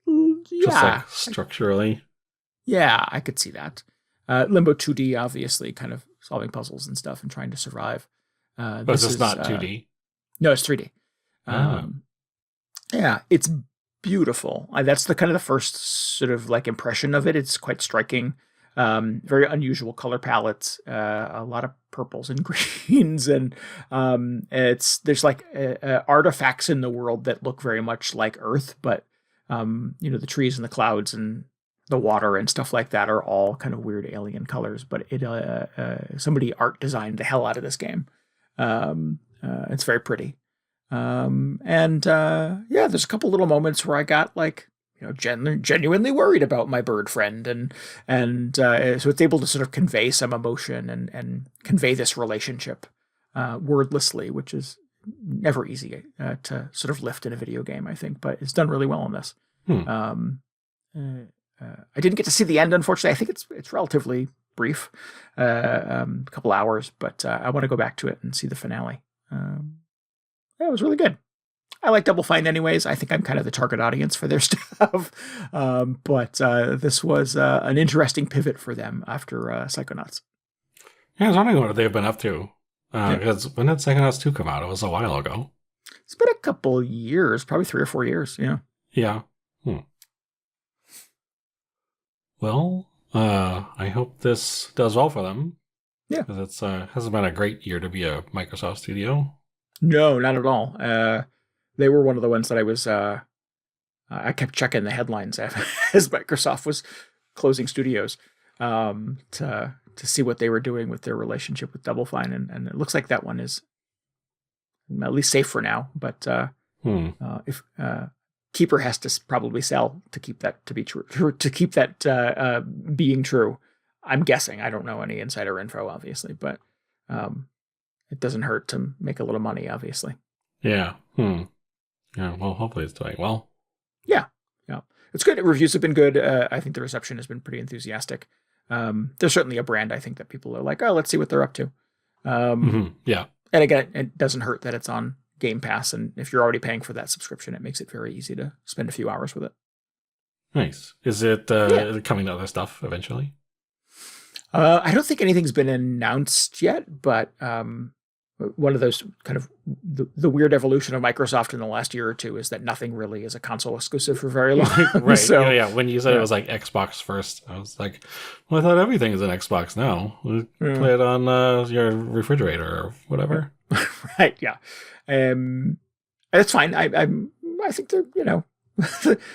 Yeah. Just like structurally. Yeah, I could see that. Limbo 2D, obviously, kind of solving puzzles and stuff and trying to survive. But it's not 2D. No, it's 3D. Yeah, it's beautiful. That's the kind of the first sort of like impression of it. It's quite striking. Very unusual color palettes, a lot of purples and greens, and there's like artifacts in the world that look very much like Earth, but the trees and the clouds and the water and stuff like that are all kind of weird alien colors. But somebody art designed the hell out of this game. It's very pretty. There's a couple little moments where I got like, genuinely worried about my bird friend, and so it's able to sort of convey some emotion and convey this relationship wordlessly, which is never easy to sort of lift in a video game, I think, but it's done really well on this. I didn't get to see the end, unfortunately. I think it's relatively brief, a couple hours, but I want to go back to it and see the finale. It was really good. I like Double Fine anyways. I think I'm kind of the target audience for their stuff. But this was an interesting pivot for them after Psychonauts. Yeah, I was wondering what they've been up to. Because when did Psychonauts 2 come out? It was a while ago. It's been a couple years, probably 3 or 4 years. Yeah. Yeah. Well, I hope this does well for them. Yeah. Because it hasn't been a great year to be a Microsoft studio. No, not at all. They were one of the ones that I was, I kept checking the headlines as Microsoft was closing studios to see what they were doing with their relationship with Double Fine. And it looks like that one is at least safe for now. But if Keeper has to probably sell to keep that to be true, to keep that being true. I'm guessing. I don't know any insider info, obviously, but it doesn't hurt to make a little money, obviously. Yeah. Yeah, well, hopefully it's doing well. Yeah. It's good. Reviews have been good. I think the reception has been pretty enthusiastic. There's certainly a brand, I think, that people are like, oh, let's see what they're up to. Yeah. And again, it doesn't hurt that it's on Game Pass, and if you're already paying for that subscription, it makes it very easy to spend a few hours with it. Nice. Is it coming to other stuff eventually? I don't think anything's been announced yet, but one of those kind of the weird evolution of Microsoft in the last year or two is that nothing really is a console exclusive for very long. Right. So, yeah. When you said it was like Xbox first, I was like, well, I thought everything is an Xbox now. Play it on your refrigerator or whatever. Right. Yeah. It's fine. I think they're,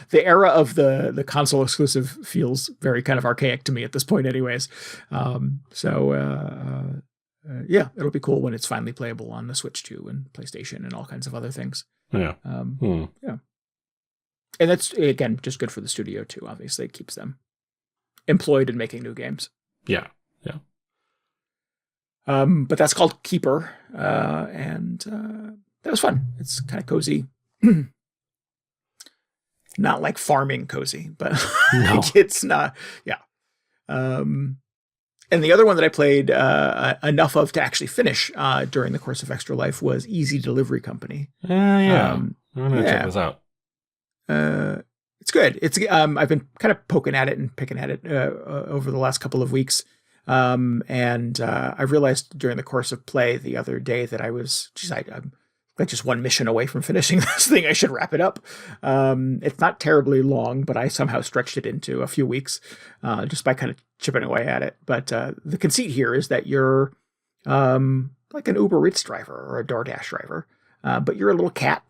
the era of the console exclusive feels very kind of archaic to me at this point anyways. Yeah, it'll be cool when it's finally playable on the Switch 2 and PlayStation and all kinds of other things. Yeah. Yeah. And that's, again, just good for the studio too. Obviously, it keeps them employed in making new games. Yeah. But that's called Keeper. And that was fun. It's kind of cozy. Not like farming cozy, but No. It's not. Yeah. And the other one that I played enough of to actually finish during the course of Extra Life was Easy Delivery Company. Yeah. I'm going to check this out. It's good. It's I've been kind of poking at it and picking at it over the last couple of weeks. And I realized during the course of play the other day that I'm like just one mission away from finishing this thing. I should wrap it up. It's not terribly long, but I somehow stretched it into a few weeks just by kind of chipping away at it. But the conceit here is that you're like an Uber Eats driver or a DoorDash driver, but you're a little cat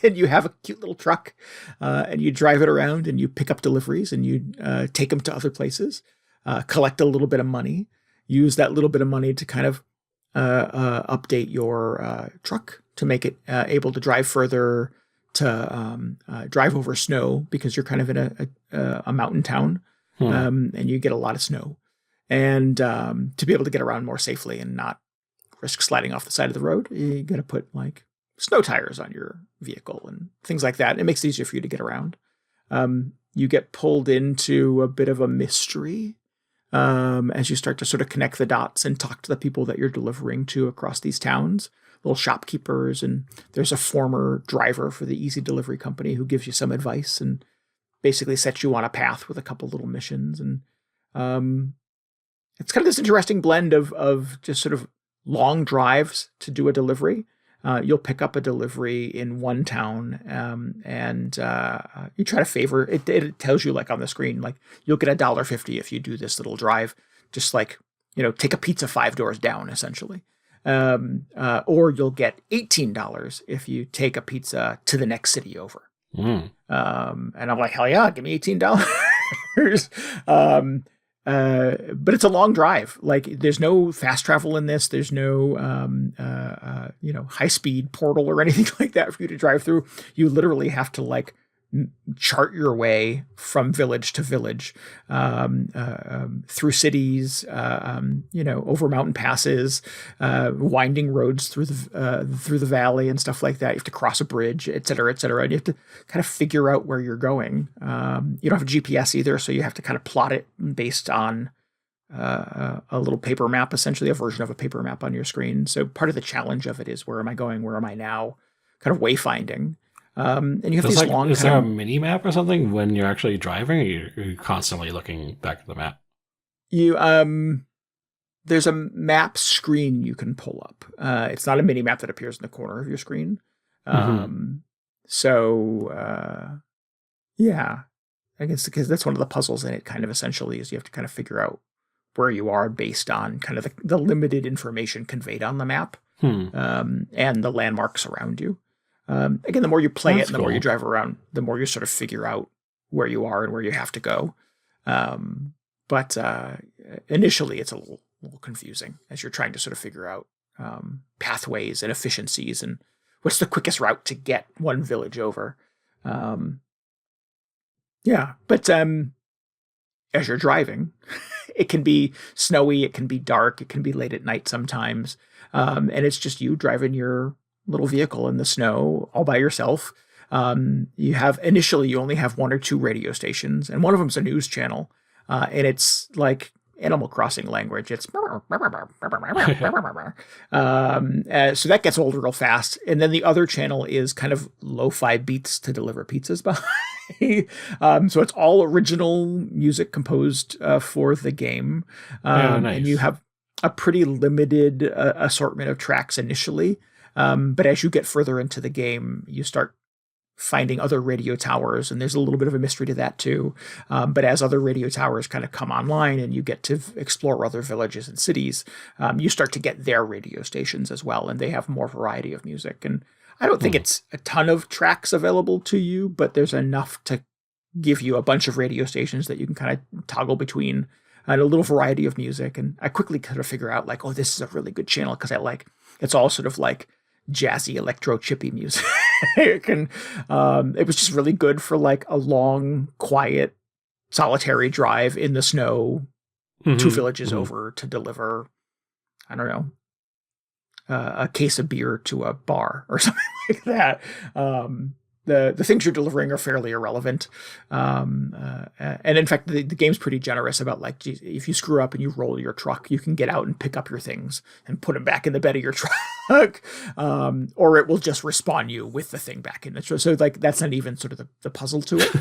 and you have a cute little truck and you drive it around and you pick up deliveries and you take them to other places, collect a little bit of money, use that little bit of money to kind of update your truck to make it able to drive further, to drive over snow because you're kind of in a mountain town and you get a lot of snow, and to be able to get around more safely and not risk sliding off the side of the road, you got to put like snow tires on your vehicle and things like that. It makes it easier for you to get around. You get pulled into a bit of a mystery as you start to sort of connect the dots and talk to the people that you're delivering to across these towns, little shopkeepers. And there's a former driver for the Easy Delivery Company who gives you some advice and basically sets you on a path with a couple little missions. And it's kind of this interesting blend of just sort of long drives to do a delivery, you'll pick up a delivery in one town, and you try to favor it. It tells you like on the screen, like you'll get $1.50 if you do this little drive, just like, take a pizza 5 doors down, essentially. Or you'll get $18 if you take a pizza to the next city over. And I'm like, hell yeah, give me $18. But it's a long drive. Like there's no fast travel in this. There's no, high speed portal or anything like that for you to drive through. You literally have to like chart your way from village to village, through cities, over mountain passes, winding roads through the valley and stuff like that. You have to cross a bridge, et cetera, et cetera. And you have to kind of figure out where you're going. You don't have a GPS either, so you have to kind of plot it based on a little paper map, essentially a version of a paper map on your screen. So part of the challenge of it is, where am I going? Where am I now? Kind of wayfinding. And you have these long. Is there a mini map or something when you're actually driving, or are you constantly looking back at the map? There's a map screen you can pull up. It's not a mini map that appears in the corner of your screen. Yeah, I guess because that's one of the puzzles in it. Kind of essentially is you have to kind of figure out where you are based on kind of the limited information conveyed on the map, and the landmarks around you. Again, the more you play it and the more you drive around, the more you sort of figure out where you are and where you have to go. But initially it's a little confusing as you're trying to sort of figure out pathways and efficiencies and what's the quickest route to get one village over. But as you're driving, it can be snowy, it can be dark, it can be late at night sometimes. And it's just you driving your little vehicle in the snow all by yourself. You only have 1 or 2 radio stations, and one of them's a news channel, and it's like Animal Crossing language. It's so that gets old real fast. And then the other channel is kind of lo-fi beats to deliver pizzas by. So it's all original music composed for the game, nice. And you have a pretty limited assortment of tracks initially. But as you get further into the game, you start finding other radio towers, and there's a little bit of a mystery to that too. But as other radio towers kind of come online and you get to explore other villages and cities, you start to get their radio stations as well, and they have more variety of music. And I don't think it's a ton of tracks available to you, but there's enough to give you a bunch of radio stations that you can kind of toggle between, and a little variety of music. And I quickly kind of figure out like, oh, this is a really good channel because it's all sort of like jazzy electro chippy music. And it was just really good for like a long, quiet, solitary drive in the snow, 2 villages over to deliver, I don't know, a case of beer to a bar or something like that. The things you're delivering are fairly irrelevant. And in fact, the game's pretty generous about like, geez, if you screw up and you roll your truck, you can get out and pick up your things and put them back in the bed of your truck. Or it will just respawn you with the thing back in the truck. So like, that's not even sort of the puzzle to it.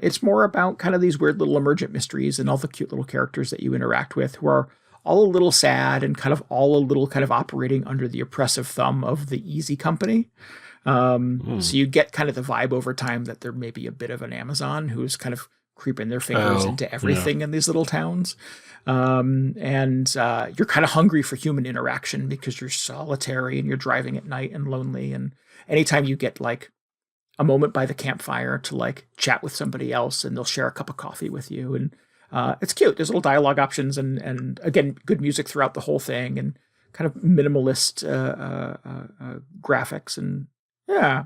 It's more about kind of these weird little emergent mysteries and all the cute little characters that you interact with, who are all a little sad and kind of all a little kind of operating under the oppressive thumb of the Easy Company. So you get kind of the vibe over time that there may be a bit of an Amazon who's kind of creeping their fingers into everything in these little towns. And you're kind of hungry for human interaction because you're solitary and you're driving at night and lonely. And anytime you get like a moment by the campfire to like chat with somebody else, and they'll share a cup of coffee with you. And it's cute. There's little dialogue options and again, good music throughout the whole thing, and kind of minimalist graphics. And yeah,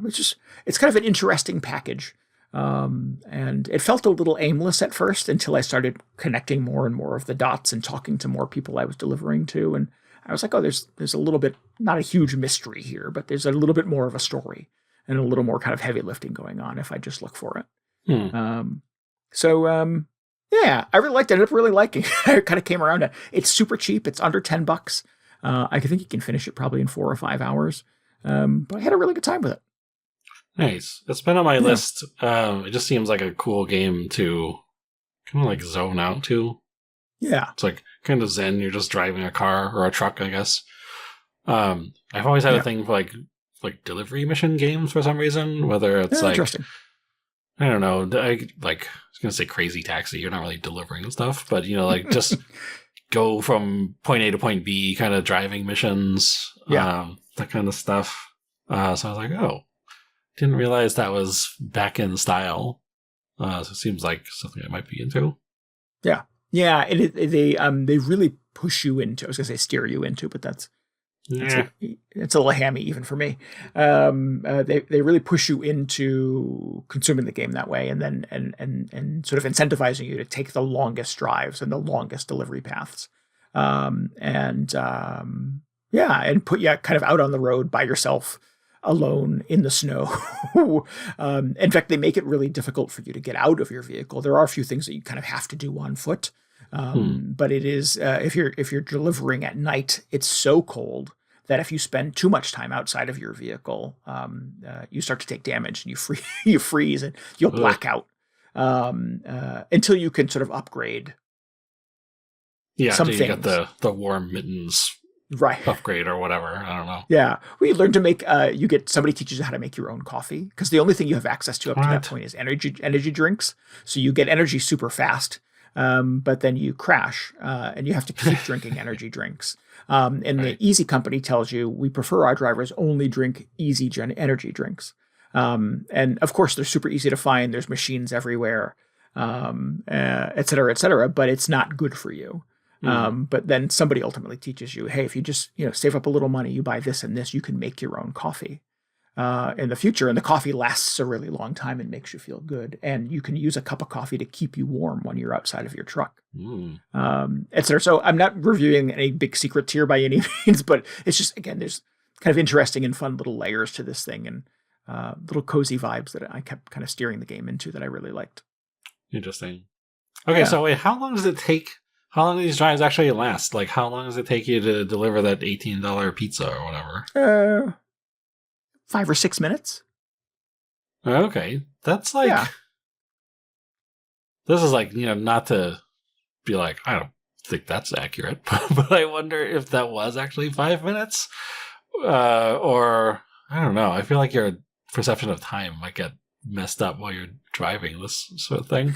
it's kind of an interesting package. And it felt a little aimless at first until I started connecting more and more of the dots and talking to more people I was delivering to. And I was like, oh, there's a little bit, not a huge mystery here, but there's a little bit more of a story and a little more kind of heavy lifting going on if I just look for it. Yeah, I really liked it. I ended up really liking it. I kind of came around to it. It's super cheap. It's under $10. I think you can finish it probably in 4 or 5 hours. But I had a really good time with it. Nice. It's been on my list. It just seems like a cool game to kind of like zone out to. Yeah. It's like kind of zen. You're just driving a car or a truck, I guess. I've always had a thing for like delivery mission games for some reason, whether it's like, interesting. I don't know, I was gonna say Crazy Taxi. You're not really delivering stuff, but like just go from point A to point B, kind of driving missions, that kind of stuff. So I was like, oh, didn't realize that was back in style. So it seems like something I might be into. Yeah, they really push you into. I was gonna say steer you into, but it's a little hammy even for me. They really push you into consuming the game that way, and then and sort of incentivizing you to take the longest drives and the longest delivery paths, and put you kind of out on the road by yourself, alone in the snow. In fact, they make it really difficult for you to get out of your vehicle. There are a few things that you kind of have to do on foot. But it is if you're delivering at night, it's so cold that if you spend too much time outside of your vehicle, you start to take damage and you freeze and you'll black out until you can sort of upgrade. Yeah, so you got the warm mittens upgrade or whatever. I don't know. Yeah, we learn to make. Somebody teaches you how to make your own coffee, because the only thing you have access to up to that point is energy drinks. So you get energy super fast. But then you crash, and you have to keep drinking energy drinks. And the Easy Company tells you, we prefer our drivers only drink easy energy drinks. And of course, they're super easy to find. There's machines everywhere, et cetera, but it's not good for you. But then somebody ultimately teaches you, hey, if you just, save up a little money, you buy this and this, you can make your own coffee. In the future, and the coffee lasts a really long time and makes you feel good, and you can use a cup of coffee to keep you warm when you're outside of your truck, etc. So I'm not reviewing any big secrets here by any means, but it's just, again, there's kind of interesting and fun little layers to this thing, and little cozy vibes that I kept kind of steering the game into that I really liked. Interesting. Okay, so wait, how long does it take? How long do these drives actually last? Like, how long does it take you to deliver that $18 pizza or whatever? 5 or 6 minutes. Okay. That's like... This is like, not to be like, I don't think that's accurate, but I wonder if that was actually 5 minutes. Or, I don't know. I feel like your perception of time might get messed up while you're driving this sort of thing.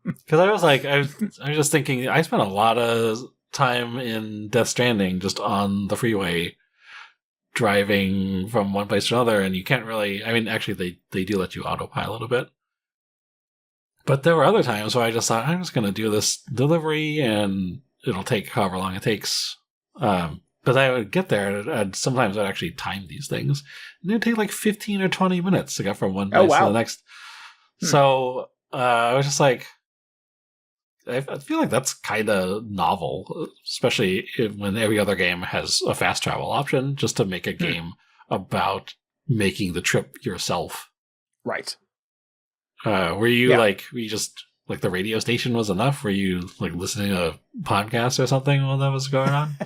Because I was just thinking, I spent a lot of time in Death Stranding just on the freeway, driving from one place to another, and you can't really, actually they do let you autopilot a bit, but there were other times where I just thought, I'm just going to do this delivery and it'll take however long it takes, but I would get there and sometimes I'd actually time these things and it'd take like 15 or 20 minutes to get from one place to the next. So I was just like, I feel like that's kind of novel, especially when every other game has a fast travel option, just to make a game about making the trip yourself. Right. Were you just like the radio station was enough? Were you like listening to podcasts or something while that was going on?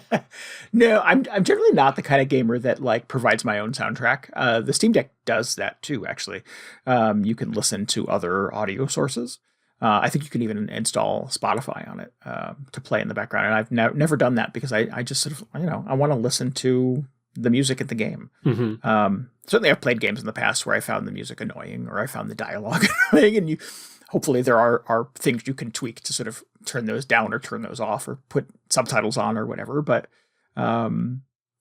No, I'm generally not the kind of gamer that like provides my own soundtrack. The Steam Deck does that too, actually. You can listen to other audio sources. I think you can even install Spotify on it to play in the background. And I've never done that because I just sort of, I want to listen to the music at the game. Certainly I've played games in the past where I found the music annoying or I found the dialogue annoying. And hopefully there are things you can tweak to sort of turn those down or turn those off or put subtitles on or whatever. But, I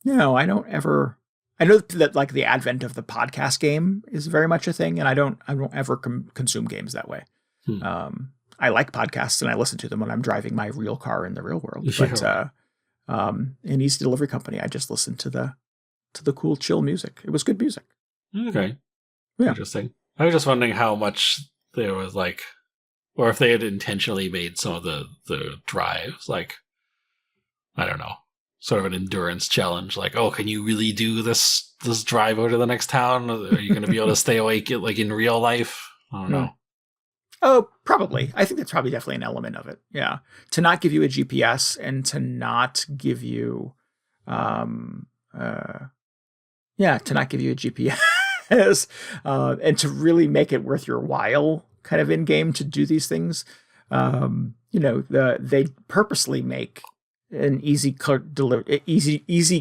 don't ever... I know that like the advent of the podcast game is very much a thing. And I don't ever consume games that way. I like podcasts and I listen to them when I'm driving my real car in the real world. But in Easy Delivery Company, I just listened to the cool, chill music. It was good music. Okay. Yeah. Interesting. I was just wondering how much there was like, or if they had intentionally made some of the drives like, I don't know, sort of an endurance challenge. Like, oh, can you really do this drive over to the next town? Are you going to be able to stay awake like in real life? I don't know. Oh, probably. I think that's probably definitely an element of it. Yeah. To not give you a GPS and to not give you, to not give you a GPS and to really make it worth your while kind of in game to do these things. They purposely make an easy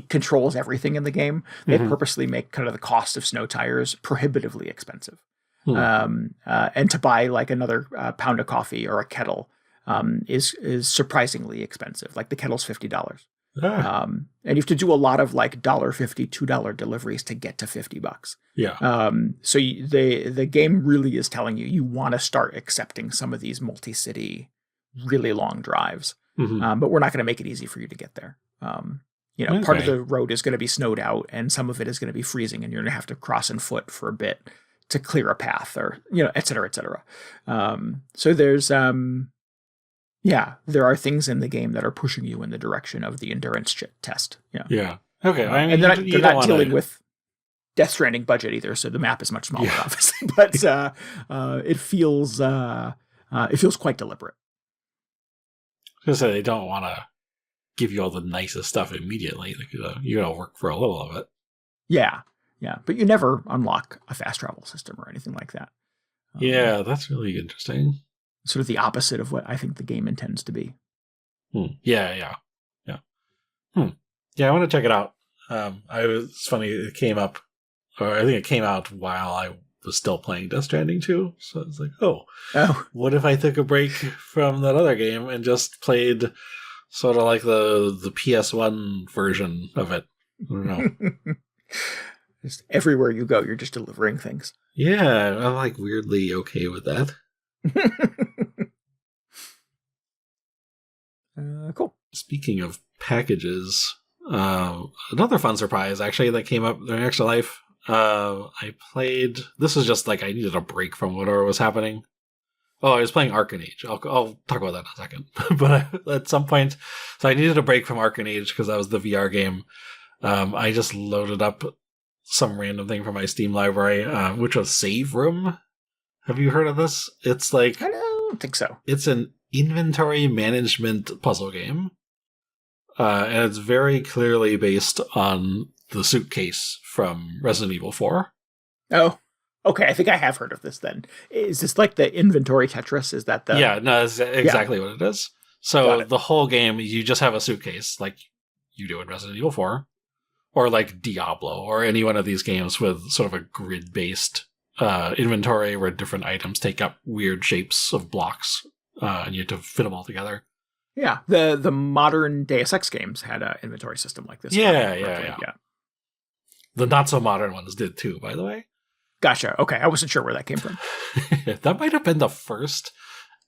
controls everything in the game. They purposely make kind of the cost of snow tires prohibitively expensive. And to buy like another pound of coffee or a kettle is surprisingly expensive. Like the kettle's $50. And you have to do a lot of like $1.50, $2 deliveries to get to $50. Yeah. So the game really is telling you want to start accepting some of these multi-city, really long drives. But we're not going to make it easy for you to get there. Part of the road is going to be snowed out, and some of it is going to be freezing, and you're going to have to cross on foot for a bit to clear a path, or et cetera, et cetera. So there's there are things in the game that are pushing you in the direction of the endurance test. Yeah. Okay. I mean, and they're not dealing with Death Stranding budget either, so the map is much smaller, obviously. But it feels quite deliberate. Because they don't want to give you all the nicest stuff immediately. Like, you got to work for a little of it. Yeah. But you never unlock a fast travel system or anything like that. Yeah, that's really interesting. Sort of the opposite of what I think the game intends to be. Yeah. Yeah, I want to check it out. It's funny, it came up, or I think it came out while I was still playing Death Stranding 2. So I was like, oh, what if I took a break from that other game and just played sort of like the PS1 version of it? I don't know. Just everywhere you go, you're just delivering things. Yeah, I'm like weirdly okay with that. Cool. Speaking of packages, another fun surprise actually that came up during Extra Life. I played. This was just like I needed a break from whatever was happening. Oh, I was playing Arcane Age. I'll talk about that in a second. But at some point, so I needed a break from Arcane Age because that was the VR game. I just loaded up some random thing from my Steam library, which was Save Room. Have you heard of this? It's like I don't think so. It's an inventory management puzzle game, and it's very clearly based on the suitcase from Resident Evil 4. Oh, okay. I think I have heard of this then. Is this like the inventory Tetris? Is that the... Yeah, no, that's exactly what it is. So the whole game, you just have a suitcase like you do in Resident Evil 4, or like Diablo, or any one of these games with sort of a grid-based inventory where different items take up weird shapes of blocks, and you have to fit them all together. Yeah, the modern Deus Ex games had an inventory system like this. Yeah. The not-so-modern ones did too, by the way. Gotcha. Okay, I wasn't sure where that came from. That might have been the first.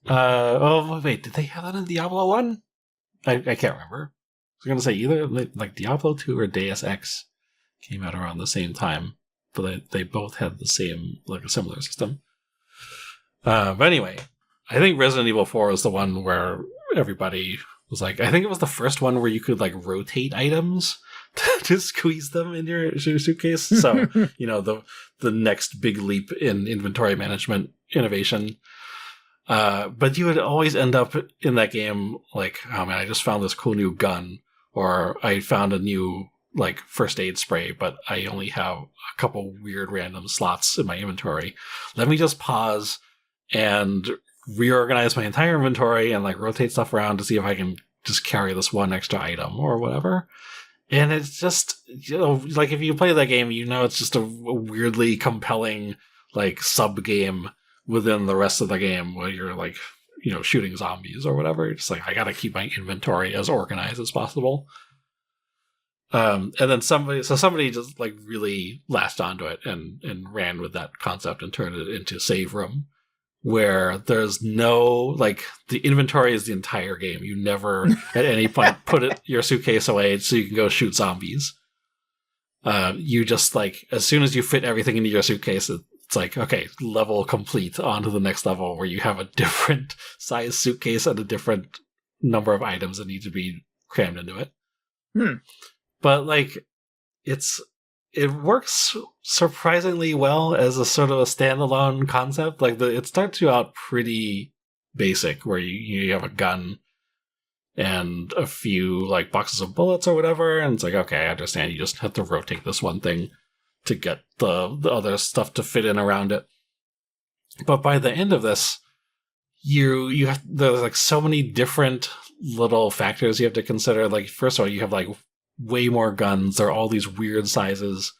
Wait, did they have that in Diablo 1? I can't remember. I was going to say either like Diablo 2 or Deus Ex came out around the same time, but they both had the same, like a similar system. But anyway, I think Resident Evil 4 was the one where everybody was like, I think it was the first one where you could like rotate items to squeeze them in your suitcase. So, the next big leap in inventory management innovation. But you would always end up in that game like, oh man, I just found this cool new gun, or I found a new like first aid spray, but I only have a couple weird random slots in my inventory. Let me just pause and reorganize my entire inventory and like rotate stuff around to see if I can just carry this one extra item or whatever. And it's just, like if you play that game, it's just a weirdly compelling like sub game within the rest of the game where you're like, shooting zombies or whatever. It's like, I gotta keep my inventory as organized as possible. And then somebody just like really latched onto it and ran with that concept and turned it into Save Room, where there's no, like, the inventory is the entire game. You never at any point put your suitcase away so you can go shoot zombies. You just, like, as soon as you fit everything into your suitcase, it's like, okay, level complete, on to the next level where you have a different size suitcase and a different number of items that need to be crammed into it. But, like, it works surprisingly well as a sort of a standalone concept. Like it starts you out pretty basic, where you have a gun and a few like boxes of bullets or whatever, and it's like, okay, I understand. You just have to rotate this one thing to get the other stuff to fit in around it. But by the end of this, there's like so many different little factors you have to consider. Like, first of all, you have like way more guns. There are all these weird sizes.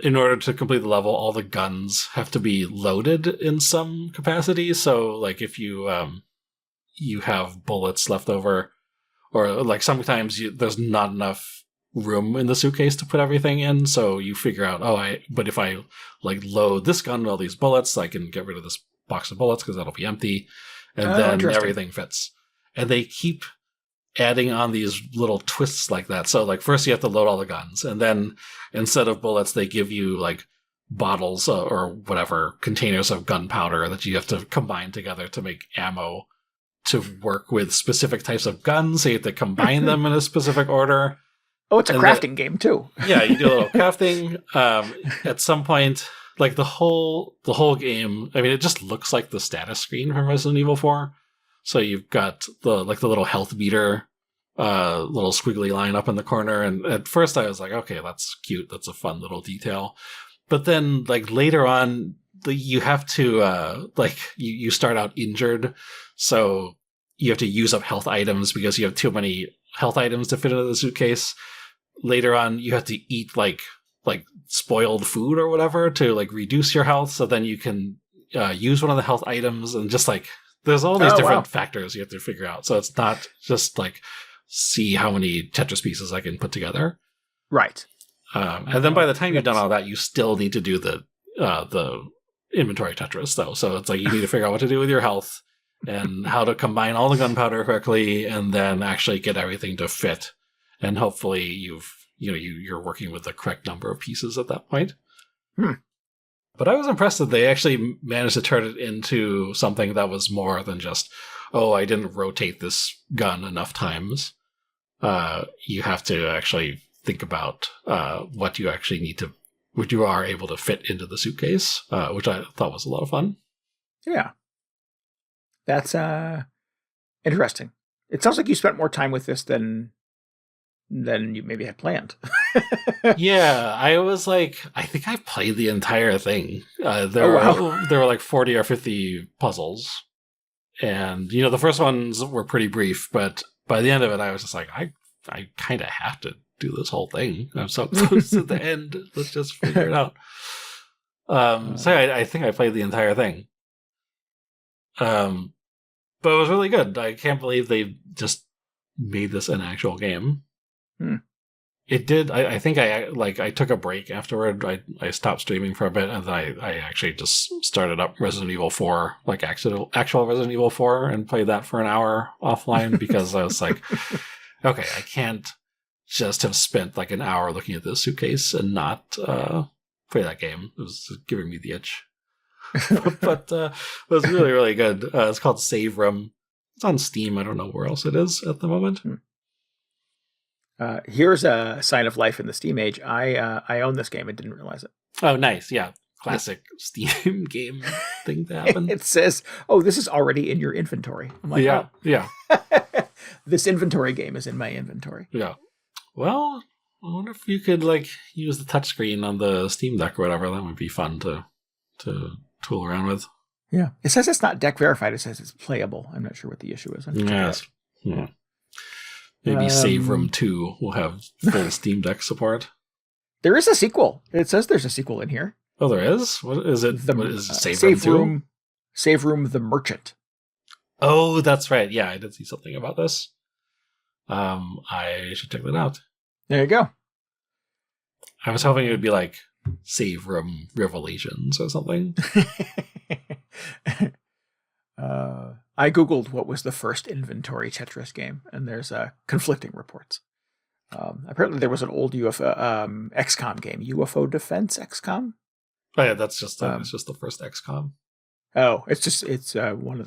In order to complete the level, all the guns have to be loaded in some capacity. So, like, if you you have bullets left over, or like sometimes there's not enough room in the suitcase to put everything in, so you figure out, but if I like load this gun with all these bullets, I can get rid of this box of bullets because that'll be empty, and then everything fits. And they keep adding on these little twists like that. So like first you have to load all the guns, and then instead of bullets, they give you like bottles or whatever, containers of gunpowder that you have to combine together to make ammo to work with specific types of guns. So you have to combine them in a specific order. Oh, it's a crafting game too. Yeah, you do a little crafting. At some point, like the whole game, I mean, it just looks like the status screen from Resident Evil 4. So you've got the little health meter, little squiggly line up in the corner. And at first I was like, okay, that's cute. That's a fun little detail. But then like later on, you have to, you start out injured. So you have to use up health items because you have too many health items to fit into the suitcase. Later on, you have to eat like spoiled food or whatever to like reduce your health. So then you can use one of the health items, and just like there's all these different factors you have to figure out. So it's not just like see how many Tetris pieces I can put together. Right. And then by the time you've done all that, you still need to do the inventory Tetris though. So it's like you need to figure out what to do with your health and how to combine all the gunpowder correctly, and then actually get everything to fit. And hopefully you're working with the correct number of pieces at that point. But I was impressed that they actually managed to turn it into something that was more than just, I didn't rotate this gun enough times. You have to actually think about what you actually need to, what you are able to fit into the suitcase, which I thought was a lot of fun. Yeah. That's interesting. It sounds like you spent more time with this than you maybe had planned. Yeah, I was like, I think I played the entire thing. There were like 40 or 50 puzzles. And, the first ones were pretty brief, but by the end of it, I was just like, I kind of have to do this whole thing. I'm so close to the end. Let's just figure it out. So I think I played the entire thing. But it was really good. I can't believe they just made this an actual game. It did. I think I took a break afterward. I stopped streaming for a bit, and then I actually just started up Resident Evil 4, like actual Resident Evil 4, and played that for an hour offline because I was like, okay, I can't just have spent like an hour looking at this suitcase and not play that game. It was giving me the itch. But it was really, really good. It's called Save Room. It's on Steam. I don't know where else it is at the moment. Here's a sign of life in the Steam age. I own this game and didn't realize it. Oh, nice. Yeah. Classic Steam game thing to happen. It says, this is already in your inventory. I'm like, yeah. This inventory game is in my inventory. Yeah. Well, I wonder if you could like use the touchscreen on the Steam Deck or whatever. That would be fun to tool around with. Yeah. It says it's not deck verified. It says it's playable. I'm not sure what the issue is. Yes. Yeah. Maybe Save Room 2 will have full Steam Deck support. There is a sequel. It says there's a sequel in here. Oh, there is? What is it? What is it? Save Room 2? Save Room The Merchant. Oh, that's right. Yeah, I did see something about this. I should check that out. There you go. I was hoping it would be like Save Room Revelations or something. I googled what was the first inventory Tetris game, and there's conflicting reports. Apparently, there was an old UFO XCOM game, UFO Defense XCOM. Oh yeah, that's just it's just the first XCOM. Oh, it's one of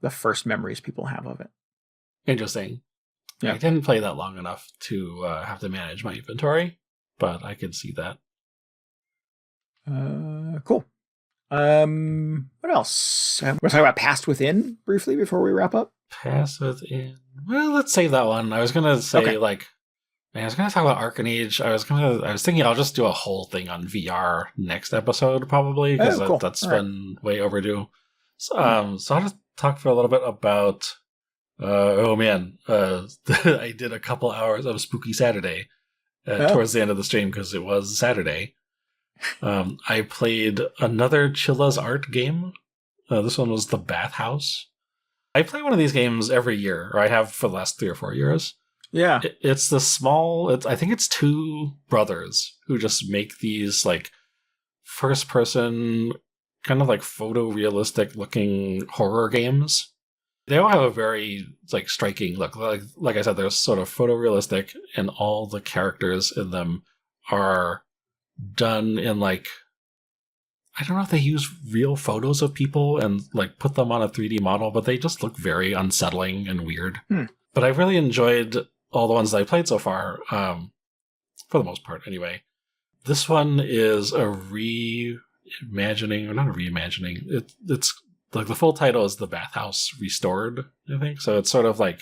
the first memories people have of it. Interesting. Yeah, I didn't play that long enough to have to manage my inventory, but I could see that. Cool. What else? We're talking about Past Within briefly before we wrap up. Past Within. Well, let's save that one. I was gonna say I was gonna talk about Arcanage. I was thinking I'll just do a whole thing on VR next episode probably because that's been way overdue. So I'll just talk for a little bit about Oh man, I did a couple hours of Spooky Saturday towards the end of the stream because it was Saturday. I played another Chilla's Art game. This one was the Bathhouse. I play one of these games every year, or I have for the last 3 or 4 years. Yeah. It's the small, I think it's 2 brothers who just make these like first person, kind of like photorealistic looking horror games. They all have a very like striking look. Like I said, they're sort of photorealistic, and all the characters in them are done in like, I don't know if they use real photos of people and like put them on a 3D model, but they just look very unsettling and weird. But I really enjoyed all the ones that I played so far, for the most part anyway. This one is a reimagining, or not a reimagining. It's like the full title is The Bathhouse Restored, I think. So it's sort of like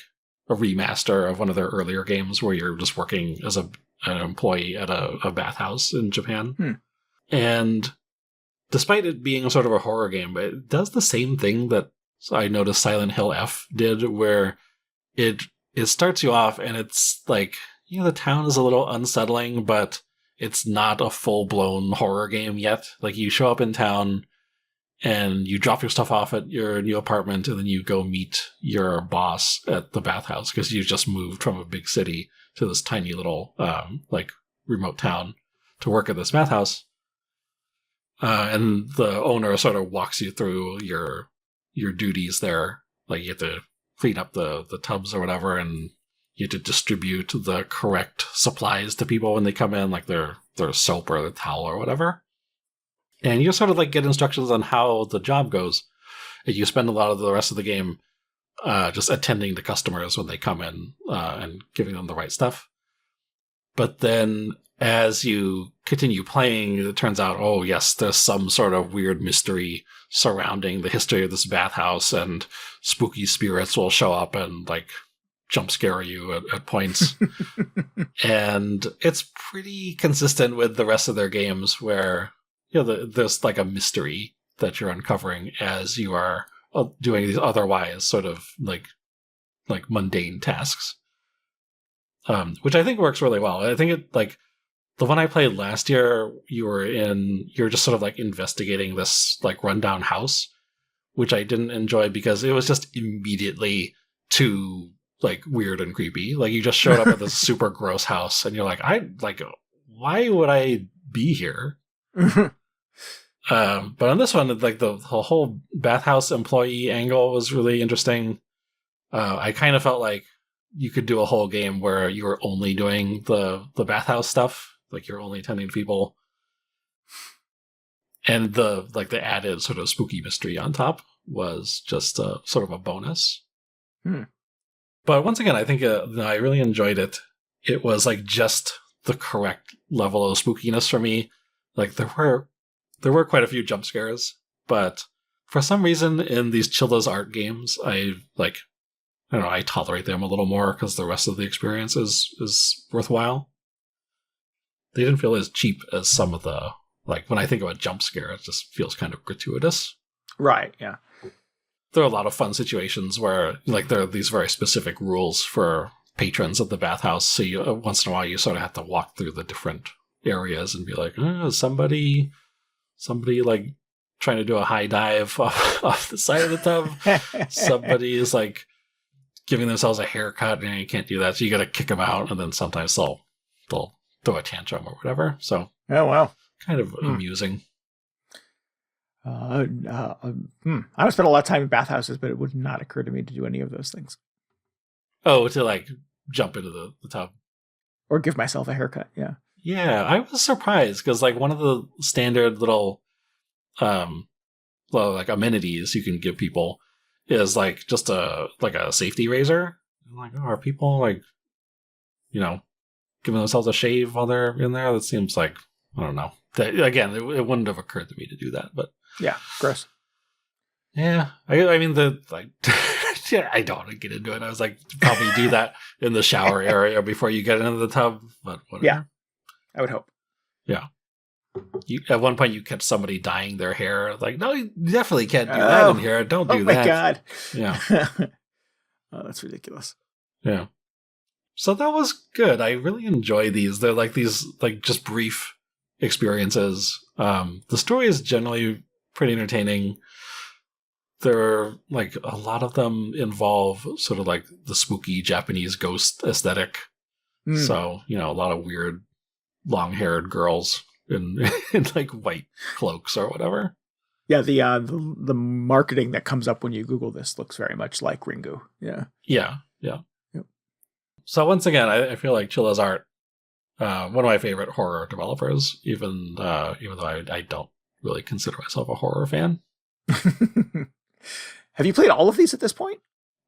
a remaster of one of their earlier games where you're just working as an employee at a bathhouse in Japan. And despite it being sort of a horror game, it does the same thing that I noticed Silent Hill F did, where it starts you off and it's like, the town is a little unsettling, but it's not a full-blown horror game yet. Like, you show up in town and you drop your stuff off at your new apartment, and then you go meet your boss at the bathhouse because you just moved from a big city to this tiny little like remote town to work at this bathhouse. And the owner sort of walks you through your duties there. Like, you have to clean up the tubs or whatever, and you have to distribute the correct supplies to people when they come in, like their soap or their towel or whatever. And you sort of like get instructions on how the job goes. And you spend a lot of the rest of the game just attending to customers when they come in and giving them the right stuff. But then as you continue playing, it turns out, oh yes, there's some sort of weird mystery surrounding the history of this bathhouse, and spooky spirits will show up and like jump scare you at points. And it's pretty consistent with the rest of their games where, there's like a mystery that you're uncovering as you are doing these otherwise sort of like mundane tasks. Which I think works really well. I think it, like, the one I played last year, you're just sort of like investigating this like rundown house, which I didn't enjoy because it was just immediately too like weird and creepy. Like, you just showed up at this super gross house and you're like, why would I be here? But on this one, like the whole bathhouse employee angle was really interesting. I kind of felt like you could do a whole game where you were only doing the bathhouse stuff, like you're only attending to people, and the added sort of spooky mystery on top was just sort of a bonus. But once again, I think I really enjoyed it. It was like just the correct level of spookiness for me. Like, there were quite a few jump scares, but for some reason in these Chilla's Art games, I don't know, I tolerate them a little more because the rest of the experience is worthwhile. They didn't feel as cheap as some of the, like, when I think of a jump scare, it just feels kind of gratuitous. Right, yeah. There are a lot of fun situations where, like, there are these very specific rules for patrons of the bathhouse, so once in a while you sort of have to walk through the different areas and be like, somebody like trying to do a high dive off the side of the tub. Somebody is like giving themselves a haircut and you can't do that, so you got to kick them out, and then sometimes they'll throw a tantrum or whatever. So, oh wow, kind of amusing. I don't spend a lot of time in bathhouses, but it would not occur to me to do any of those things. Oh, to like jump into the tub or give myself a haircut. Yeah. Yeah, I was surprised because like one of the standard little like amenities you can give people is like just a safety razor. I'm like, oh, are people like, giving themselves a shave while they're in there? That seems like, I don't know. Again, it wouldn't have occurred to me to do that, but yeah, gross. Yeah, I mean yeah, I don't want to get into it. I was like, probably do that in the shower area before you get into the tub, but whatever. Yeah, I would hope. Yeah. At one point, you catch somebody dyeing their hair. Like, no, you definitely can't do that in here. Don't do that. Oh, my God. Yeah. That's ridiculous. Yeah. So that was good. I really enjoy these. They're like these like just brief experiences. The story is generally pretty entertaining. There are like a lot of them involve sort of like the spooky Japanese ghost aesthetic. So, a lot of weird long-haired girls in like white cloaks or whatever. Yeah, the marketing that comes up when you Google this looks very much like Ringu. Yeah. Yeah. Yep. So once again, I feel like Chilla's art, one of my favorite horror developers, even though I don't really consider myself a horror fan. Have you played all of these at this point?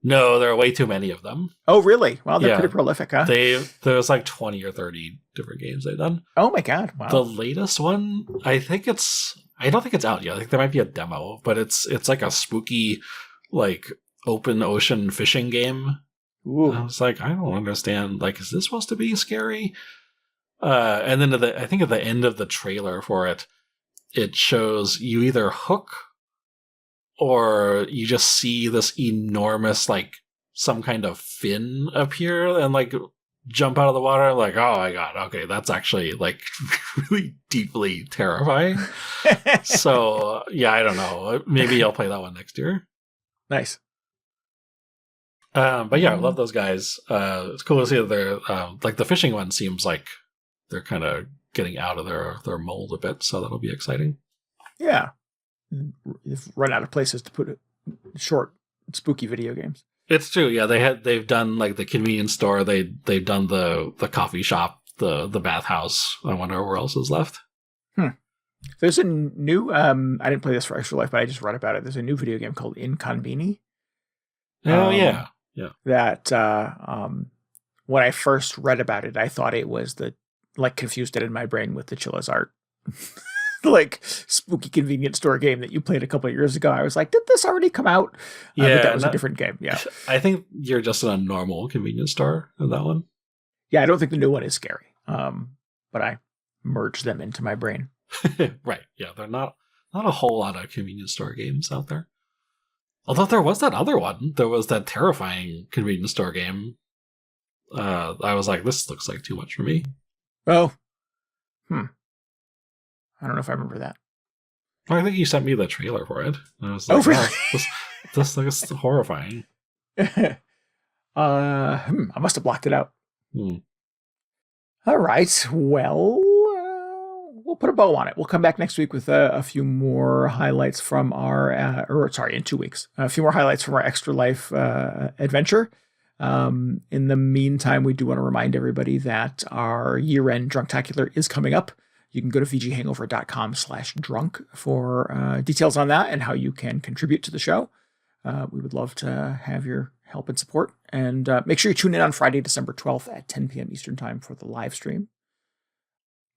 No, there are way too many of them. Oh, really? Wow, they're pretty prolific, huh? There's like 20 or 30 different games they've done. Oh my god, wow. The latest one, I don't think it's out yet. I think there might be a demo, but it's like a spooky, like, open ocean fishing game. Ooh. I was like, I don't understand. Like, is this supposed to be scary? And then I think at the end of the trailer for it, it shows you either hook or you just see this enormous, like, some kind of fin appear and, like, jump out of the water. Like, oh my god, okay, that's actually, like, really deeply terrifying. So, yeah, I don't know. Maybe I'll play that one next year. Nice. But yeah, I love those guys. It's cool to see that they're, like, the fishing one seems like they're kind of getting out of their mold a bit, so that'll be exciting. Yeah. You've run out of places to put short, spooky video games. It's true. Yeah, they've done like the convenience store. They've done the coffee shop, the bathhouse. I wonder where else is left. There's a new. I didn't play this for Extra Life, but I just read about it. There's a new video game called Inconveni. Oh yeah. That when I first read about it, I thought it was confused it in my brain with the Chilla's art. Like spooky convenience store game that you played a couple of years ago. I was like, did this already come out? Yeah, but that was a different game. Yeah, I think you're just in a normal convenience store in that one. Yeah, I don't think the new one is scary. But I merged them into my brain. Right. Yeah, they're not a whole lot of convenience store games out there. Although there was that other one. There was that terrifying convenience store game. I was like, this looks like too much for me. Oh. I don't know if I remember that. I think you sent me the trailer for it. And I was like, really? This looks horrifying. I must have blocked it out. All right. Well, we'll put a bow on it. We'll come back next week with a few more highlights from in 2 weeks. A few more highlights from our Extra Life adventure. In the meantime, we do want to remind everybody that our year-end Drunktacular is coming up. You can go to VGHangover.com/drunk for details on that and how you can contribute to the show. We would love to have your help and support. And make sure you tune in on Friday, December 12th at 10 p.m. Eastern Time for the live stream.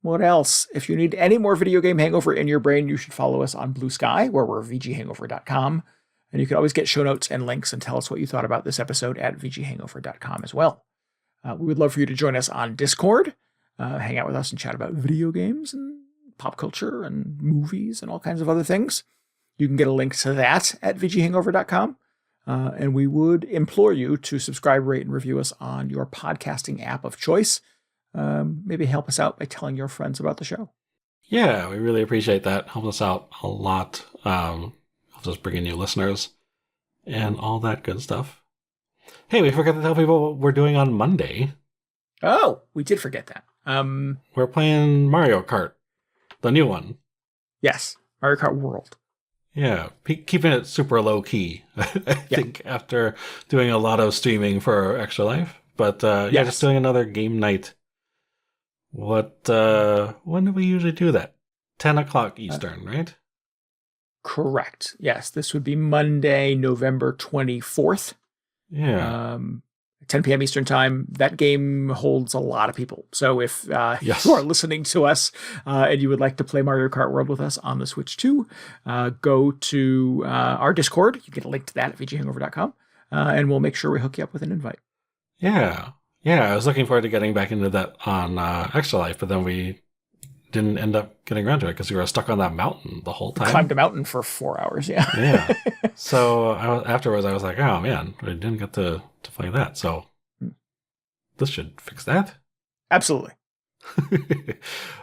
What else? If you need any more video game hangover in your brain, you should follow us on Blue Sky, where we're VGHangover.com. And you can always get show notes and links and tell us what you thought about this episode at VGHangover.com as well. We would love for you to join us on Discord. Hang out with us and chat about video games and pop culture and movies and all kinds of other things. You can get a link to that at VGHangover.com. And we would implore you to subscribe, rate, and review us on your podcasting app of choice. Maybe help us out by telling your friends about the show. Yeah, we really appreciate that. Helps us out a lot. Helps us bring in new listeners and all that good stuff. Hey, we forgot to tell people what we're doing on Monday. Oh, we did forget that. We're playing Mario Kart, the new one. Yes, Mario Kart World. Yeah, keeping it super low key. I think after doing a lot of streaming for Extra Life, but just doing another game night. When do we usually do that? 10 o'clock Eastern, right? Correct. Yes, this would be Monday, November 24th. Yeah. 10 p.m. Eastern Time. That game holds a lot of people. So if you are listening to us and you would like to play Mario Kart World with us on the Switch 2, go to our Discord. You get a link to that at VGHangover.com, and we'll make sure we hook you up with an invite. Yeah. Yeah, I was looking forward to getting back into that on Extra Life, but then we didn't end up getting around to it because we were stuck on that mountain the whole time. Climbed a mountain for 4 hours. Yeah. Yeah. So afterwards, I was like, oh man, I didn't get to play that. So this should fix that. Absolutely.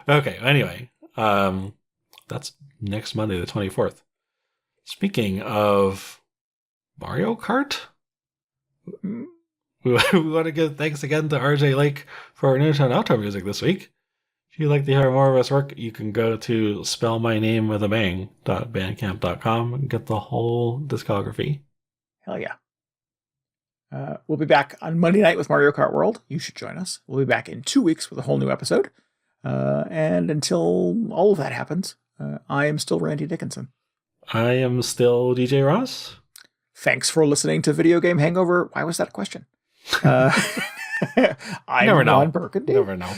Okay. Anyway, that's next Monday, the 24th. Speaking of Mario Kart, we want to give thanks again to RJ Lake for our intro and outro music this week. If you'd like to hear more of us work, you can go to spellmynamewithabang.bandcamp.com and get the whole discography. Hell yeah. We'll be back on Monday night with Mario Kart World. You should join us. We'll be back in 2 weeks with a whole new episode. And until all of that happens, I am still Randy Dickinson. I am still DJ Ross. Thanks for listening to Video Game Hangover. Why was that a question? I'm Ron Burgundy. Never know.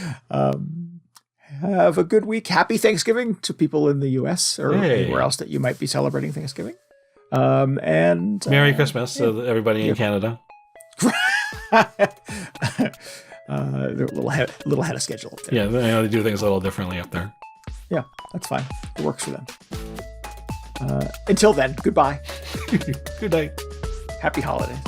Have a good week. Happy Thanksgiving to people in the U.S. or anywhere else that you might be celebrating Thanksgiving. And Merry Christmas to everybody in Canada. They're a little ahead of schedule up there. Yeah, they do things a little differently up there. Yeah, that's fine. It works for them. Until then, goodbye. Good night. Happy holidays.